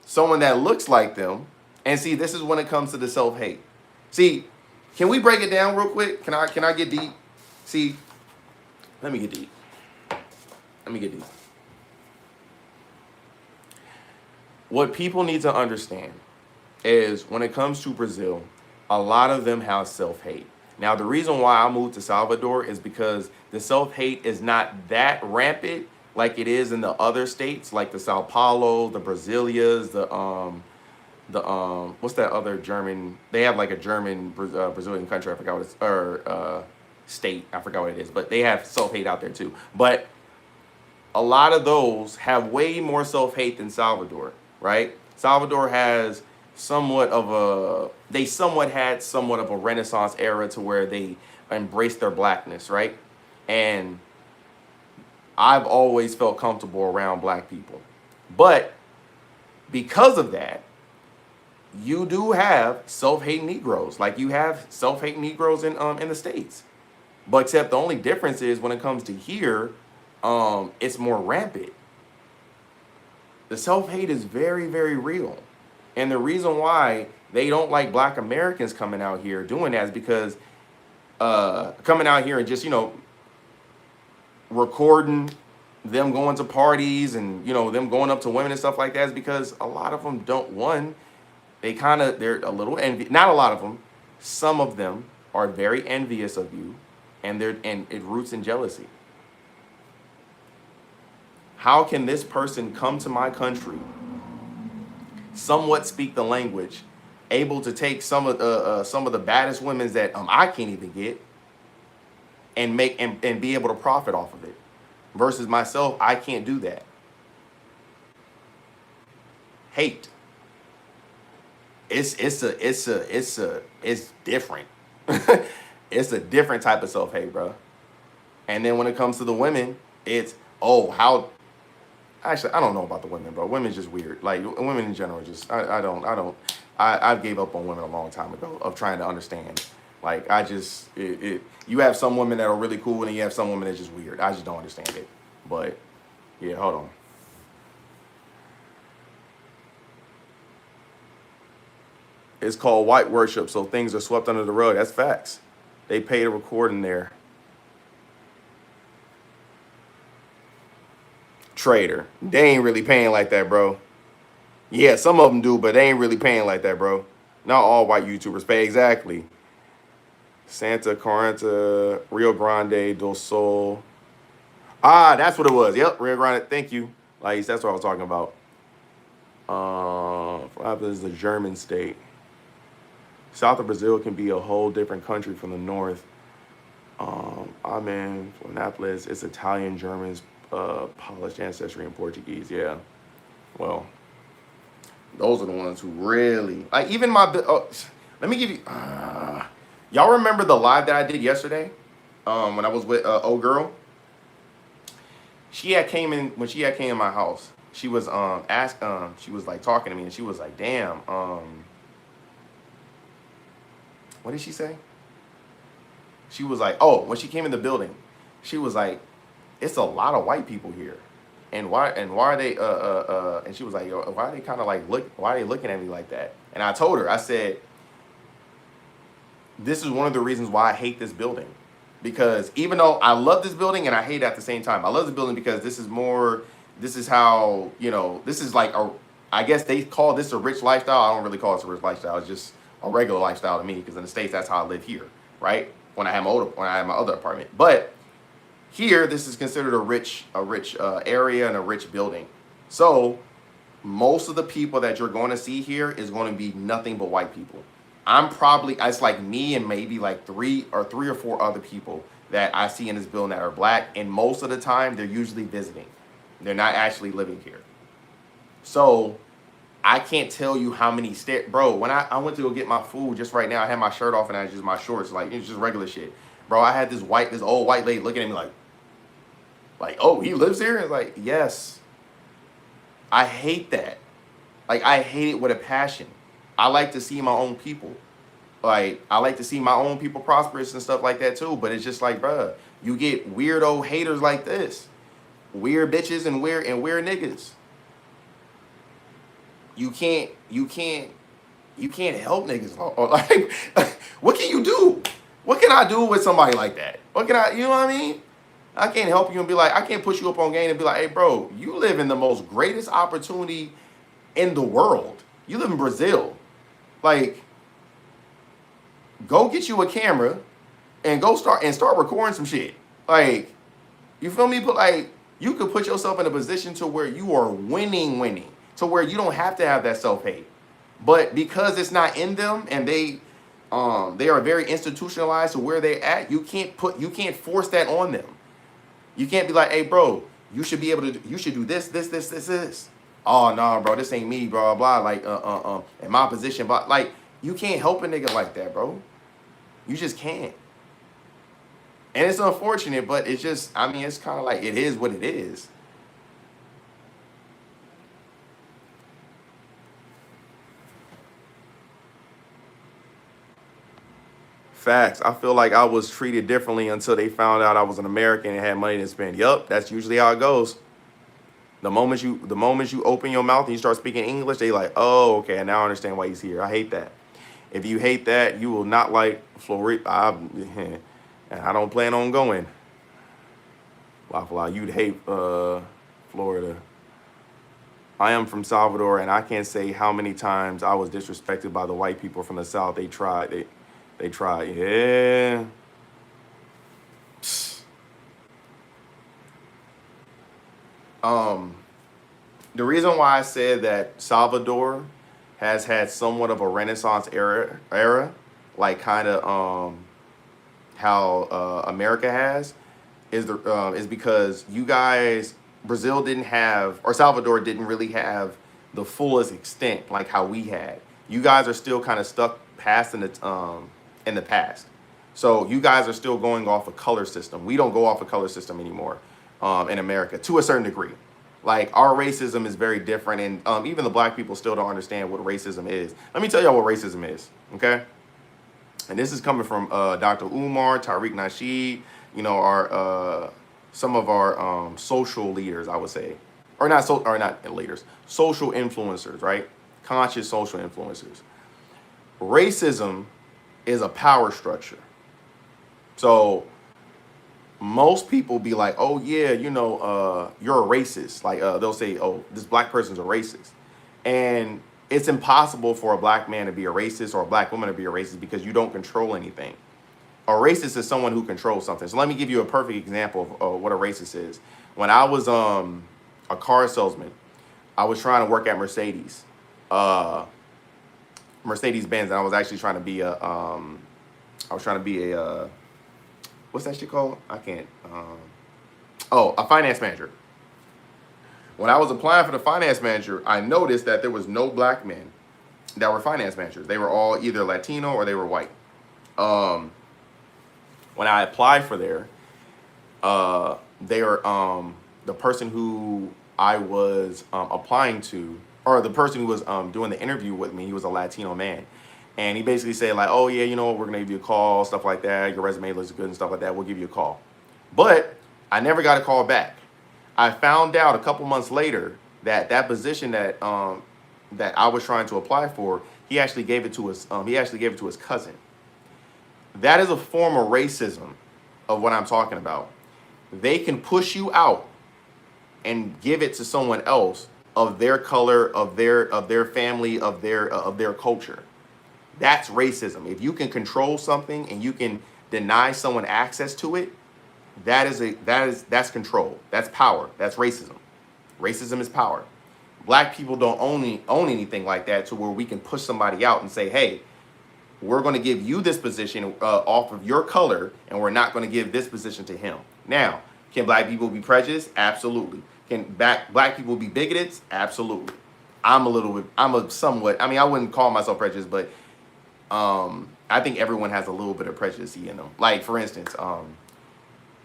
someone that looks like them. And see, this is when it comes to the self-hate. See, can we break it down real quick? Can I get deep? See, let me get deep. What people need to understand is when it comes to Brazil, a lot of them have self-hate. Now, the reason why I moved to Salvador is because the self-hate is not that rampant like it is in the other states, like the Sao Paulo, the Brasilias, what's that other German? They have like a German Brazilian country. I forgot what it's, or state. I forgot what it is, but they have self-hate out there too. But a lot of those have way more self-hate than Salvador, right? Salvador has somewhat had somewhat of a Renaissance era to where they embraced their blackness, right? And I've always felt comfortable around black people. But because of that, you do have self-hate Negroes. Like you have self-hate Negroes in the States. But except the only difference is when it comes to here, it's more rampant. The self-hate is very, very real. And the reason why they don't like black Americans coming out here doing that is because coming out here and just, recording them going to parties and, them going up to women and stuff like that is because a lot of them they're a little envious. Not a lot of them. Some of them are very envious of you and it roots in jealousy. How can this person come to my country, somewhat speak the language, able to take some of the baddest women that I can't even get, and make and be able to profit off of it, versus myself, I can't do that. Hate. It's different. It's a different type of self-hate, bro. And then when it comes to the women, it's how. Actually, I don't know about the women, bro. Women's just weird. Like women in general, just I gave up on women a long time ago of trying to understand. Like you have some women that are really cool, and then you have some women that's just weird. I just don't understand it. But yeah, hold on. It's called white worship, so things are swept under the rug. That's facts. They pay to record in there. Trader. They ain't really paying like that, bro. Yeah, some of them do, but they ain't really paying like that, bro. Not all white YouTubers pay. Exactly. Santa Clarita, Rio Grande do Sul. Ah, that's what it was. Yep, Rio Grande. Thank you. Like that's what I was talking about. Is a German state. South of Brazil can be a whole different country from the north. I'm in Annapolis. It's Italian, Germans, Polish ancestry, and Portuguese. Yeah. Well, those are the ones who really like. Even my. Let me give you. Y'all remember the live that I did yesterday? When I was with old girl. She had came in when she had came in my house. She was she was like talking to me and she was like, "Damn, what did she say?" She was like, "Oh, when she came in the building, she was like, it's a lot of white people here, and why are they and she was like, why are they kind of like why are they looking at me like that?" And I told her, I said, "This is one of the reasons why I hate this building, because even though I love this building and I hate it at the same time, I love this building because this is how, you know, this is like I guess they call this a rich lifestyle. I don't really call it a rich lifestyle. It's just a regular lifestyle to me, because in the States, that's how I live here, right? When I have my other apartment. But here, this is considered a rich area and a rich building. So most of the people that you're going to see here is going to be nothing but white people. It's like me and maybe like three or four other people that I see in this building that are black. And most of the time, they're usually visiting. They're not actually living here. So I can't tell you how many bro, when I went to go get my food just right now, I had my shirt off and I had just my shorts, like it's just regular shit. Bro, I had this old white lady looking at me like, "Oh, he lives here?" It's like, yes. I hate that. Like, I hate it with a passion. I like to see my own people. Like, I like to see my own people prosperous and stuff like that too. But it's just like, bruh, you get weirdo haters like this. Weird bitches and weird niggas. You can't help niggas. Or like, what can you do? What can I do with somebody like that? What can you know what I mean? I can't help you and be like, I can't push you up on game and be like, "Hey, bro, you live in the most greatest opportunity in the world. You live in Brazil. Like, go get you a camera and start recording some shit." Like, you feel me? But like, you could put yourself in a position to where you are winning, to where you don't have to have that self-hate. But because it's not in them and they are very institutionalized to where they're at, you can't force that on them. You can't be like, "Hey, bro, you should do this. Oh, no, bro, this ain't me, blah, blah, like, in my position." But like, you can't help a nigga like that, bro. You just can't. And it's unfortunate, but it's just, I mean, it's kind of like, it is what it is. Facts. I feel like I was treated differently until they found out I was an American and had money to spend. Yup, that's usually how it goes. The moment you open your mouth and you start speaking English, they like, "Oh, okay, now I understand why he's here." I hate that. If you hate that, you will not like Florida. And I don't plan on going. You'd hate Florida. I am from Salvador, and I can't say how many times I was disrespected by the white people from the South. They tried. They tried. Yeah. The reason why I said that Salvador has had somewhat of a Renaissance era, like kind of how America has, is because Brazil didn't have, or Salvador didn't really have the fullest extent like how we had. You guys are still kind of stuck in the past. So you guys are still going off a color system. We don't go off a color system anymore in America to a certain degree. Like, our racism is very different, and even the black people still don't understand what racism is. Let me tell y'all what racism is, okay? And this is coming from Dr. Umar, Tariq Nasheed, you know, some of our social leaders, I would say, or not leaders, social influencers, right? Conscious social influencers. Racism is a power structure. So most people be like, "Oh yeah, you know, you're a racist." Like they'll say, "Oh, this black person's a racist," and it's impossible for a black man to be a racist or a black woman to be a racist because you don't control anything. A racist is someone who controls something. So let me give you a perfect example of what a racist is. When I was a car salesman, I was trying to work at Mercedes Benz, and I was actually trying to be a what's that shit called? I can't. A finance manager. When I was applying for the finance manager, I noticed that there was no black men that were finance managers. They were all either Latino or they were white. When I applied for there, the person who I was applying to, or the person who was doing the interview with me, he was a Latino man. And he basically said like, oh yeah, you know what, we're gonna give you a call, stuff like that. Your resume looks good and stuff like that. We'll give you a call. But I never got a call back. I found out a couple months later that that position that I was trying to apply for, he actually gave it to his cousin. That is a form of racism of what I'm talking about. They can push you out and give it to someone else of their color, of their family, of their culture. That's racism. If you can control something and you can deny someone access to it, that's control. That's power. That's racism. Racism is power. Black people don't own anything like that to where we can push somebody out and say, hey, we're going to give you this position off of your color, and we're not going to give this position to him. Now, can black people be prejudiced? Absolutely. Can black people be bigoted? Absolutely. I wouldn't call myself prejudiced, but I think everyone has a little bit of prejudice in them. Like, for instance,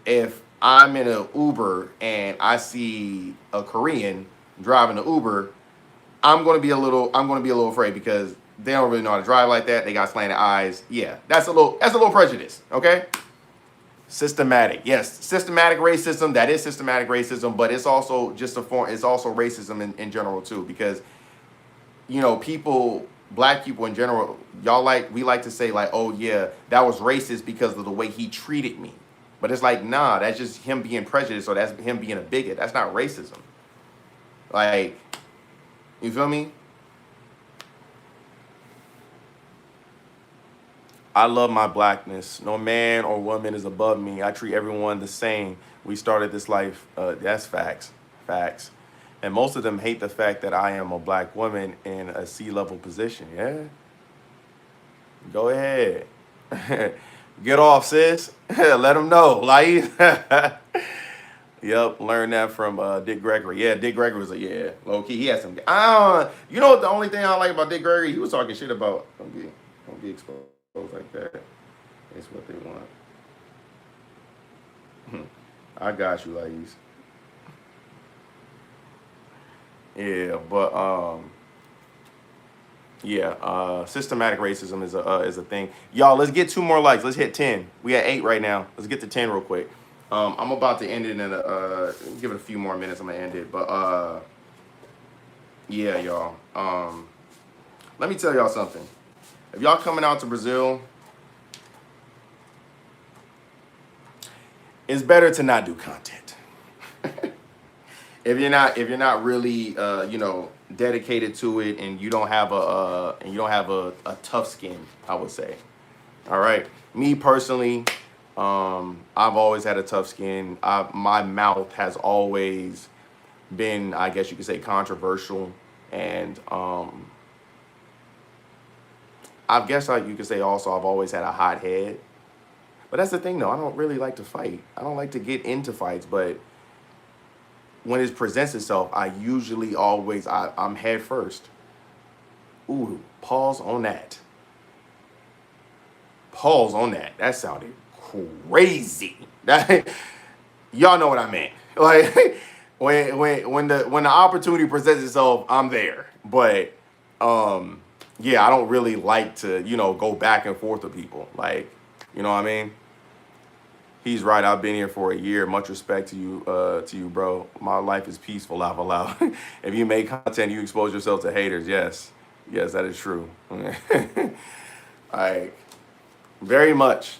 if I'm in an Uber and I see a Korean driving an Uber, I'm going to be a little afraid because they don't really know how to drive like that. They got slanted eyes. Yeah, that's a little prejudice. Okay. Systematic. Yes, systematic racism. That is systematic racism, but it's also just a form. It's also racism in general too, because black people in general, we like to say like, oh yeah, that was racist because of the way he treated me. But it's like, nah, that's just him being prejudiced, or that's him being a bigot. That's not racism. Like, you feel me? I love my blackness. No man or woman is above me. I treat everyone the same. We started this life. That's facts. Facts. And most of them hate the fact that I am a black woman in a C-level position. Yeah? Go ahead. Get off, sis. Let them know. Like, yep, learned that from Dick Gregory. Yeah, Dick Gregory was low key. He had some. You know what? The only thing I don't like about Dick Gregory, he was talking shit about. Don't be exposed like that. It's what they want. I got you, ladies. Yeah, but systematic racism is a thing. Y'all, let's get 2 more likes. Let's hit 10. We at 8 right now. Let's get to 10 real quick. I'm about to end it in give it a few more minutes. I'm gonna end it, but yeah, y'all. Let me tell y'all something. If y'all coming out to Brazil, it's better to not do content. If you're not really dedicated to it, and you don't have a tough skin, I would say. All right. Me personally, I've always had a tough skin. My mouth has always been, I guess you could say, controversial, and I guess you could say also I've always had a hot head. But that's the thing, though. I don't really like to fight. I don't like to get into fights, but when it presents itself, I'm head first. Ooh, pause on that. Pause on that. That sounded crazy. Y'all know what I meant. Like, when the opportunity presents itself, I'm there. But I don't really like to, go back and forth with people. Like, you know what I mean? He's right. I've been here for a year. Much respect to you, bro. My life is peaceful, laugh aloud. If you make content, you expose yourself to haters. Yes, that is true. Like, very much.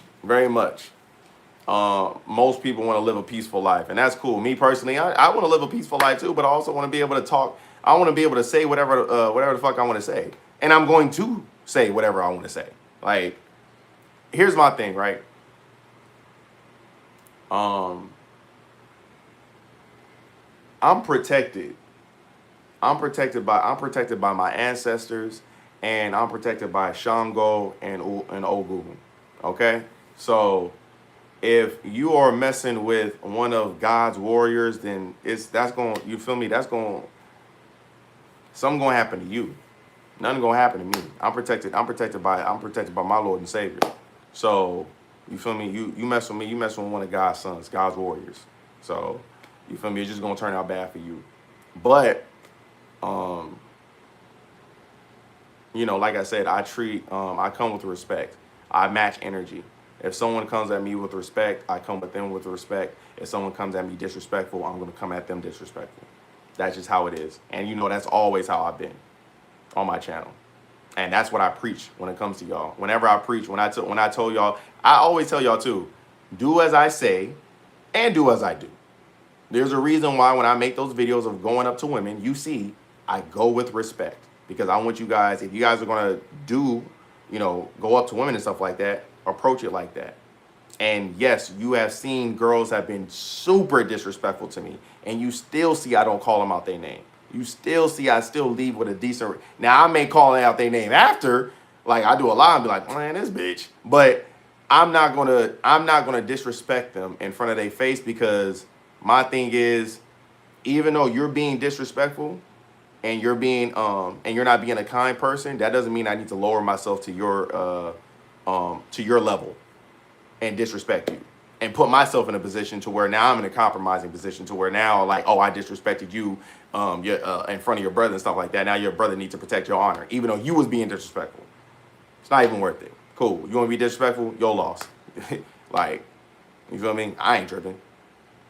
Most people want to live a peaceful life, and that's cool. Me personally, I want to live a peaceful life too, but I also want to be able to talk. I want to be able to say whatever the fuck I want to say, and I'm going to say whatever I want to say. Like, here's my thing, right? Um, I'm protected. I'm protected by my ancestors, and I'm protected by Shango and Ogun. Okay, so if you are messing with one of God's warriors, then that's going. You feel me? That's going. Something gonna happen to you. Nothing gonna happen to me. I'm protected. I'm protected by my Lord and Savior. So you feel me? You mess with me. You mess with one of God's sons, God's warriors. So you feel me? It's just gonna turn out bad for you. But um, like I said, I come with respect. I match energy. If someone comes at me with respect, I come with them with respect. If someone comes at me disrespectful, I'm gonna come at them disrespectful. That's just how it is. And that's always how I've been on my channel. And that's what I preach when it comes to y'all. Whenever I preach, when I told y'all, I always tell y'all too, do as I say and do as I do. There's a reason why when I make those videos of going up to women, you see, I go with respect. Because I want you guys, if you guys are gonna go up to women and stuff like that, approach it like that. And yes, you have seen girls have been super disrespectful to me, and you still see I don't call them out their name. You still see I still leave with a decent. Now I may call out their name after, like I do a lot, and be like, man, this bitch. But I'm not gonna disrespect them in front of their face, because my thing is, even though you're being disrespectful and you're not being a kind person, that doesn't mean I need to lower myself to your level and disrespect you and put myself in a position to where now I'm in a compromising position to where now, like, oh, I disrespected you in front of your brother and stuff like that. Now your brother needs to protect your honor, even though you was being disrespectful. It's not even worth it. Cool. You want to be disrespectful? Your loss. Like, you feel me? I ain't tripping.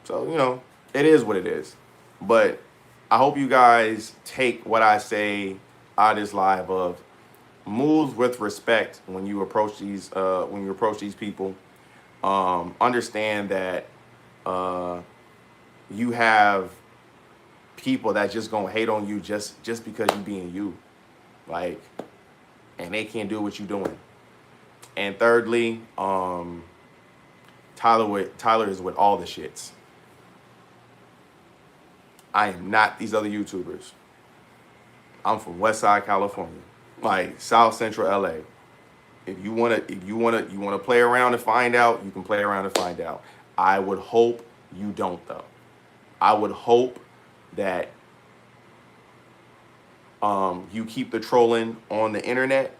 So, it is what it is. But I hope you guys take what I say out of this live of move with respect when you approach these people. Understand that you have people that just gonna hate on you just because you being you, like, and they can't do what you doing. And thirdly, Tyler is with all the shits. I am not these other YouTubers. I'm from West Side, California, like South Central LA. If you wanna play around and find out, you can play around and find out. I would hope you don't, though. I would hope that you keep the trolling on the internet,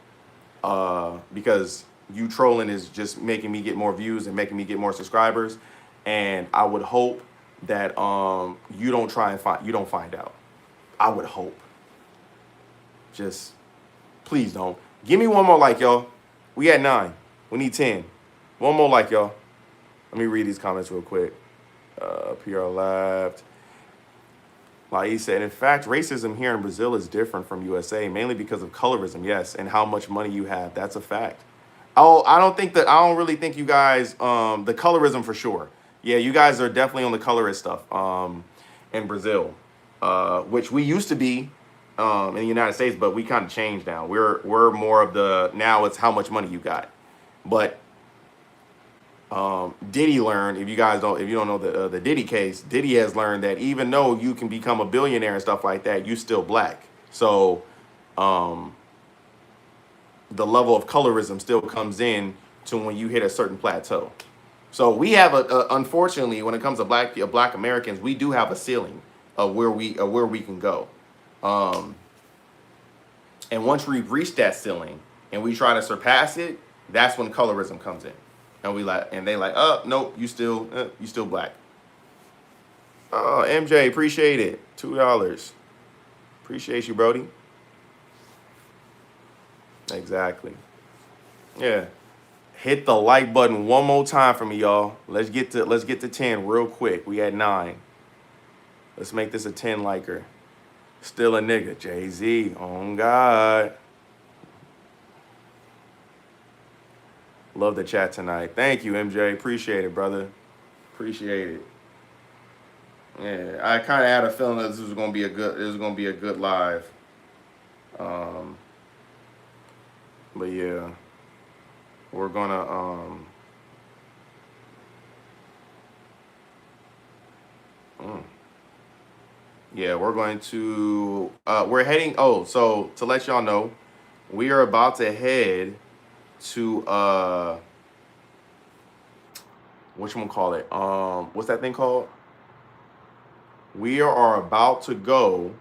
because you trolling is just making me get more views and making me get more subscribers. And I would hope that you don't find out. I would hope. Just please don't. Give me one more like, y'all. We at 9. We need 10. One more like, y'all. Let me read these comments real quick. PR Lab. Like he said, in fact, racism here in Brazil is different from USA, mainly because of colorism, yes, and how much money you have. That's a fact. Oh, I don't really think you guys, the colorism for sure. Yeah, you guys are definitely on the colorist stuff in Brazil, which we used to be in the United States, but we kind of changed now. We're more of now it's how much money you got. But Diddy learned, if you don't know the Diddy case, Diddy has learned that even though you can become a billionaire and stuff like that, you still black. So the level of colorism still comes in to when you hit a certain plateau. So we have unfortunately, when it comes to black Americans, we do have a ceiling of where we can go. And once we've reached that ceiling and we try to surpass it, that's when colorism comes in. And they like, oh, nope, you still black. Oh, MJ, appreciate it. $2. Appreciate you, Brody. Exactly. Yeah. Hit the like button one more time for me, y'all. Let's get to 10 real quick. We at 9. Let's make this a 10 liker. Still a nigga. Jay-Z. On God. Love the chat tonight. Thank you, MJ. Appreciate it, brother. Appreciate it. Yeah, I kind of had a feeling that this was gonna be a good live. But yeah, we're gonna Yeah, we're going to we're heading. Oh, so to let y'all know, we are about to head to call it? What's that thing called? We are about to go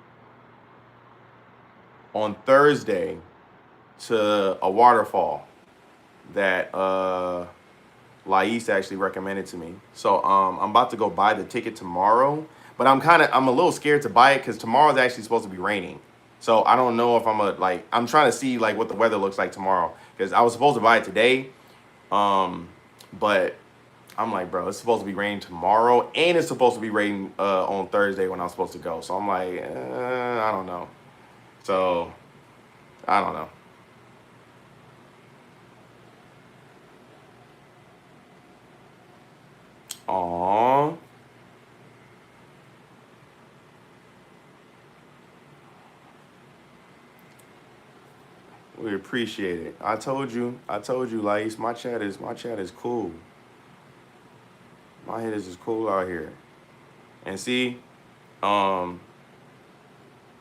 on Thursday to a waterfall that Lais actually recommended to me. So I'm about to go buy the ticket tomorrow, but I'm a little scared to buy it because tomorrow's actually supposed to be raining. So I don't know if I'm trying to see like what the weather looks like tomorrow because I was supposed to buy it today, but I'm like, bro, it's supposed to be raining tomorrow and it's supposed to be raining on Thursday when I'm supposed to go. So I'm like, I don't know. So I don't know. Aww. We appreciate it. I told you, Lais, my chat is cool. My head is just cool out here. And see, um,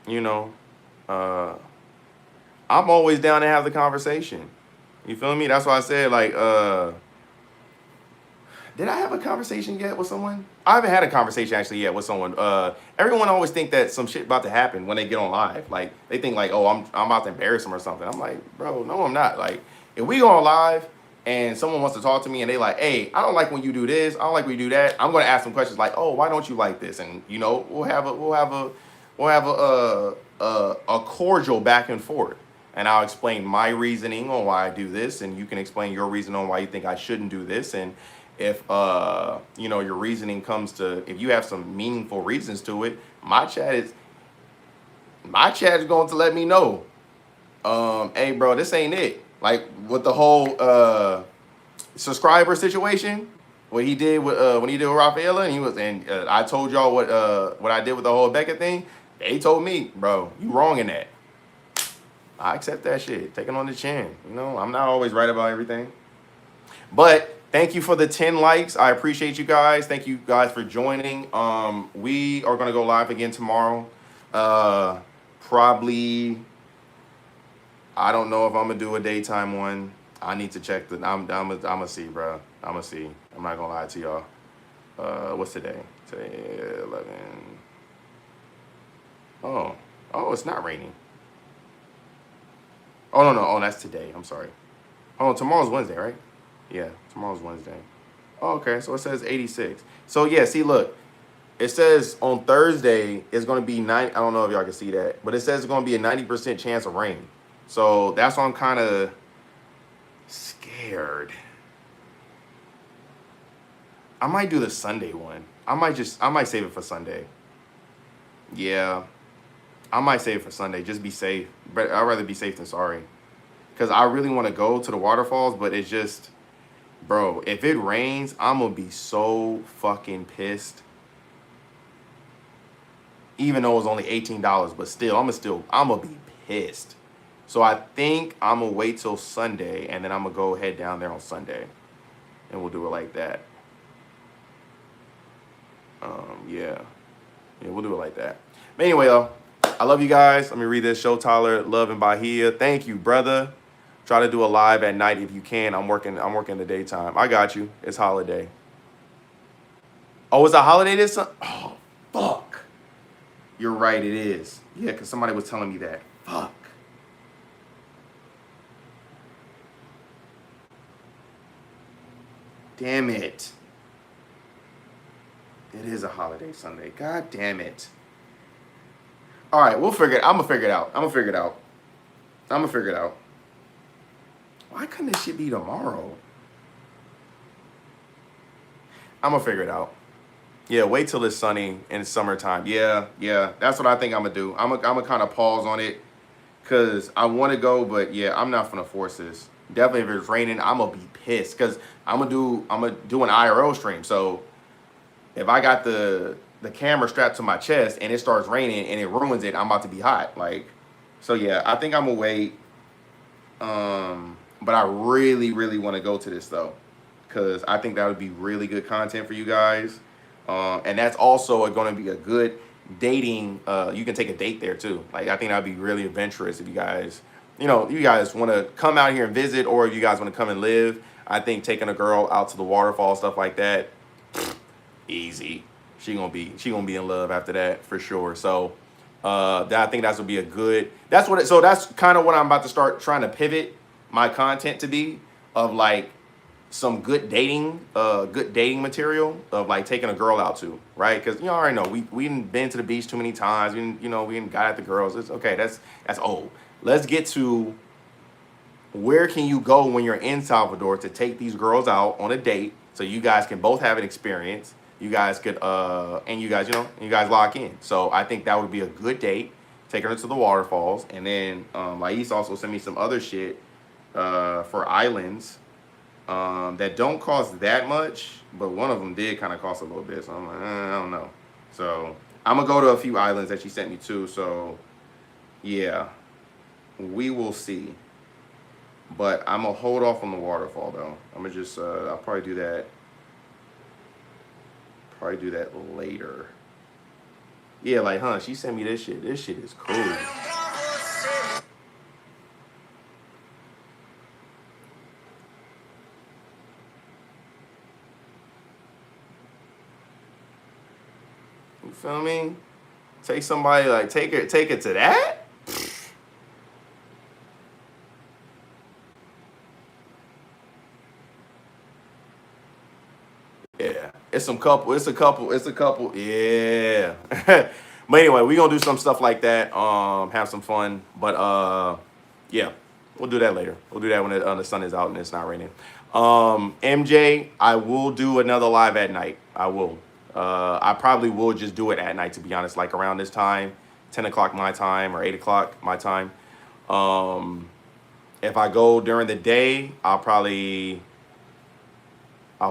you know, uh, I'm always down to have the conversation. You feel me? That's why I said like, did I have a conversation yet with someone? I haven't had a conversation actually yet with someone. Everyone always think that some shit about to happen when they get on live. Like they think like, oh, I'm about to embarrass them or something. I'm like, bro, no, I'm not. Like if we go on live and someone wants to talk to me and they like, hey, I don't like when you do this. I don't like when you do that. I'm gonna ask them questions like, oh, why don't you like this? And you know, we'll have a cordial back and forth. And I'll explain my reasoning on why I do this, and you can explain your reason on why you think I shouldn't do this. And if you know your reasoning comes to if you have some meaningful reasons to it, my chat is going to let me know. Hey bro, this ain't it. Like with the whole subscriber situation, what he did with when he did with Rafaela, and I told y'all what I did with the whole Becca thing. They told me, bro, you wrong in that. I accept that shit. Taking on the chin. You know, I'm not always right about everything. But thank you for the 10 likes. I appreciate you guys. Thank you guys for joining. We are gonna go live again tomorrow. Probably. I don't know if I'm gonna do a daytime one. I need to check the. I'm gonna see, bro. I'm gonna see. I'm not gonna lie to y'all. What's today? Today 11. Oh, it's not raining. Oh no, no. Oh, that's today. I'm sorry. Oh, tomorrow's Wednesday, right? Yeah, tomorrow's Wednesday. Oh, okay, so it says 86. So yeah, see, look, it says on Thursday it's gonna be 9. I don't know if y'all can see that, but it says it's gonna be a 90% chance of rain. So that's why I'm kind of scared. I might do the Sunday one. I might save it for Sunday. Yeah, I might save it for Sunday. Just be safe. But I'd rather be safe than sorry. Because I really want to go to the waterfalls, but it's just, bro, if it rains, I'm going to be so fucking pissed. Even though it was only $18, but still, I'm going to be pissed. So I think I'm going to wait till Sunday, and then I'm going to go head down there on Sunday. And we'll do it like that. Yeah. Yeah, we'll do it like that. But anyway, though, I love you guys. Let me read this. Show Tyler, Love in Bahia. Thank you, brother. Try to do a live at night if you can. I'm working the daytime. I got you. It's holiday. Oh, it's a holiday this Sunday? Oh, fuck. You're right, it is. Yeah, because somebody was telling me that. Fuck. Damn it. It is a holiday Sunday. God damn it. All right, we'll figure it. I'm gonna figure it out. Why couldn't this shit be tomorrow? I'm gonna figure it out. Yeah, wait till it's sunny and it's summertime. Yeah, that's what I think I'm gonna do. I'm gonna kind of pause on it because I want to go, but yeah, I'm not gonna force this. Definitely, if it's raining, I'm gonna be pissed because I'm gonna do an IRL stream. So if I got the camera strapped to my chest and it starts raining and it ruins it, I'm about to be hot. Like, so yeah, I think I'm gonna wait. But I really, really want to go to this though, because I think that would be really good content for you guys. And that's also going to be a good dating. You can take a date there too. Like I think that'd be really adventurous if you guys, you guys want to come out here and visit, or if you guys want to come and live. I think taking a girl out to the waterfall, stuff like that, easy. She gonna be in love after that for sure. So I think that's gonna be a good. That's what. So that's kind of what I'm about to start trying to pivot my content to be, of like some good dating material, of like taking a girl out to, right? Because you already know we done been to the beach too many times. We done got at the girls. It's okay. That's old. Let's get to where can you go when you're in Salvador to take these girls out on a date, so you guys can both have an experience. You guys could and you guys lock in. So I think that would be a good date. Take her to the waterfalls, and then Lais also sent me some other shit for islands that don't cost that much, but one of them did kind of cost a little bit. So I'm like, I don't know. So I'm gonna go to a few islands that she sent me to. So yeah, we will see. But I'm gonna hold off on the waterfall though. I'm gonna just I'll probably do that. Probably do that later. Yeah, like, she sent me this shit. This shit is cool. You feel me? Take somebody, like, take it to that? Yeah. It's a couple. Yeah. But anyway, we gonna do some stuff like that. Have some fun. But yeah, we'll do that later. We'll do that when the sun is out and it's not raining. MJ, I will do another live at night. I will. I probably will just do it at night, to be honest, like around this time, 10 o'clock my time or 8 o'clock my time. If I go during the day, I'll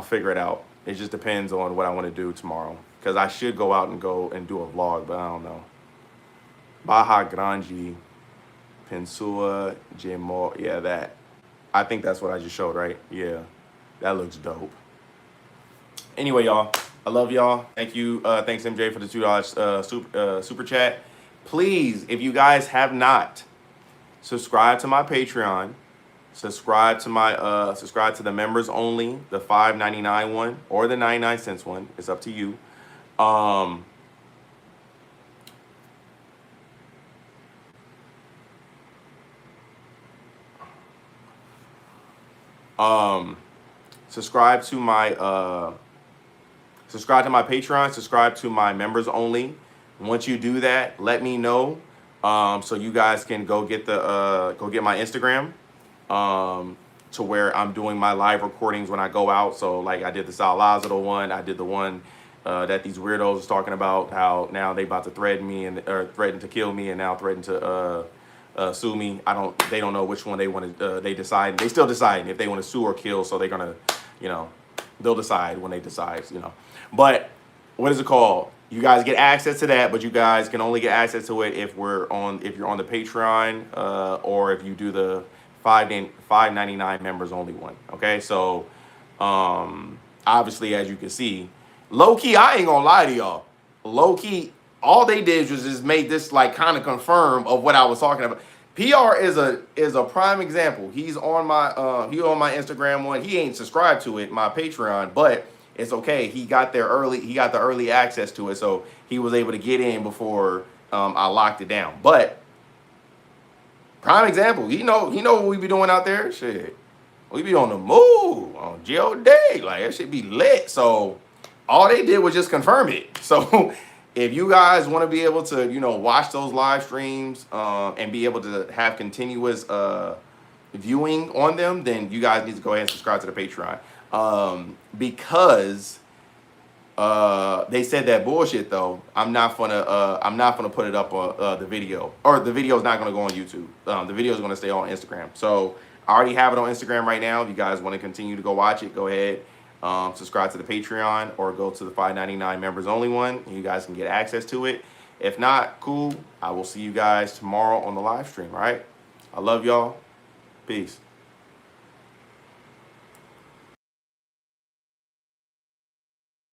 figure it out. It just depends on what I want to do tomorrow. Because I should go out and do a vlog, but I don't know. Baja Grande, Pensua, Jemo. Yeah, that. I think that's what I just showed, right? Yeah. That looks dope. Anyway, y'all. I love y'all. Thank you. Thanks, MJ, for the $2 super chat. Please, if you guys have not, subscribe to my Patreon. Subscribe to the members only, the $5.99 one or the 99 cents one. It's up to you. Subscribe to my Patreon, subscribe to my members only. Once you do that, let me know, so you guys can go get my Instagram, to where I'm doing my live recordings when I go out. So like I did the Salvador one, I did the one that these weirdos was talking about, how now they about to threaten to kill me, and now threaten to sue me. They don't know which one they want to. They still deciding if they want to sue or kill. So they're gonna, they'll decide when they decide. But what is it called? You guys get access to that, but you guys can only get access to it if you're on the Patreon, or if you do the $5.99 members only one. Okay, so obviously, as you can see, low key, I ain't gonna lie to y'all. Low key, all they did was just make this like kind of confirm of what I was talking about. PR is a prime example. He's on my Instagram one. He ain't subscribed to it, my Patreon, but it's okay. He got there early. He got the early access to it, so he was able to get in before I locked it down. But prime example, he know what we be doing out there. Shit, we be on the move on Geo Day. Like that should be lit. So all they did was just confirm it. So if you guys want to be able to, watch those live streams and be able to have continuous viewing on them, then you guys need to go ahead and subscribe to the Patreon. Because they said that bullshit though. I'm not gonna put it up on the video, or the video is not gonna go on YouTube. The video is gonna stay on Instagram. So I already have it on Instagram right now. If you guys want to continue to go watch it, go ahead. Subscribe to the Patreon or go to the $5.99 members only one. You guys can get access to it. If not, cool. I will see you guys tomorrow on the live stream. All right. I love y'all. Peace.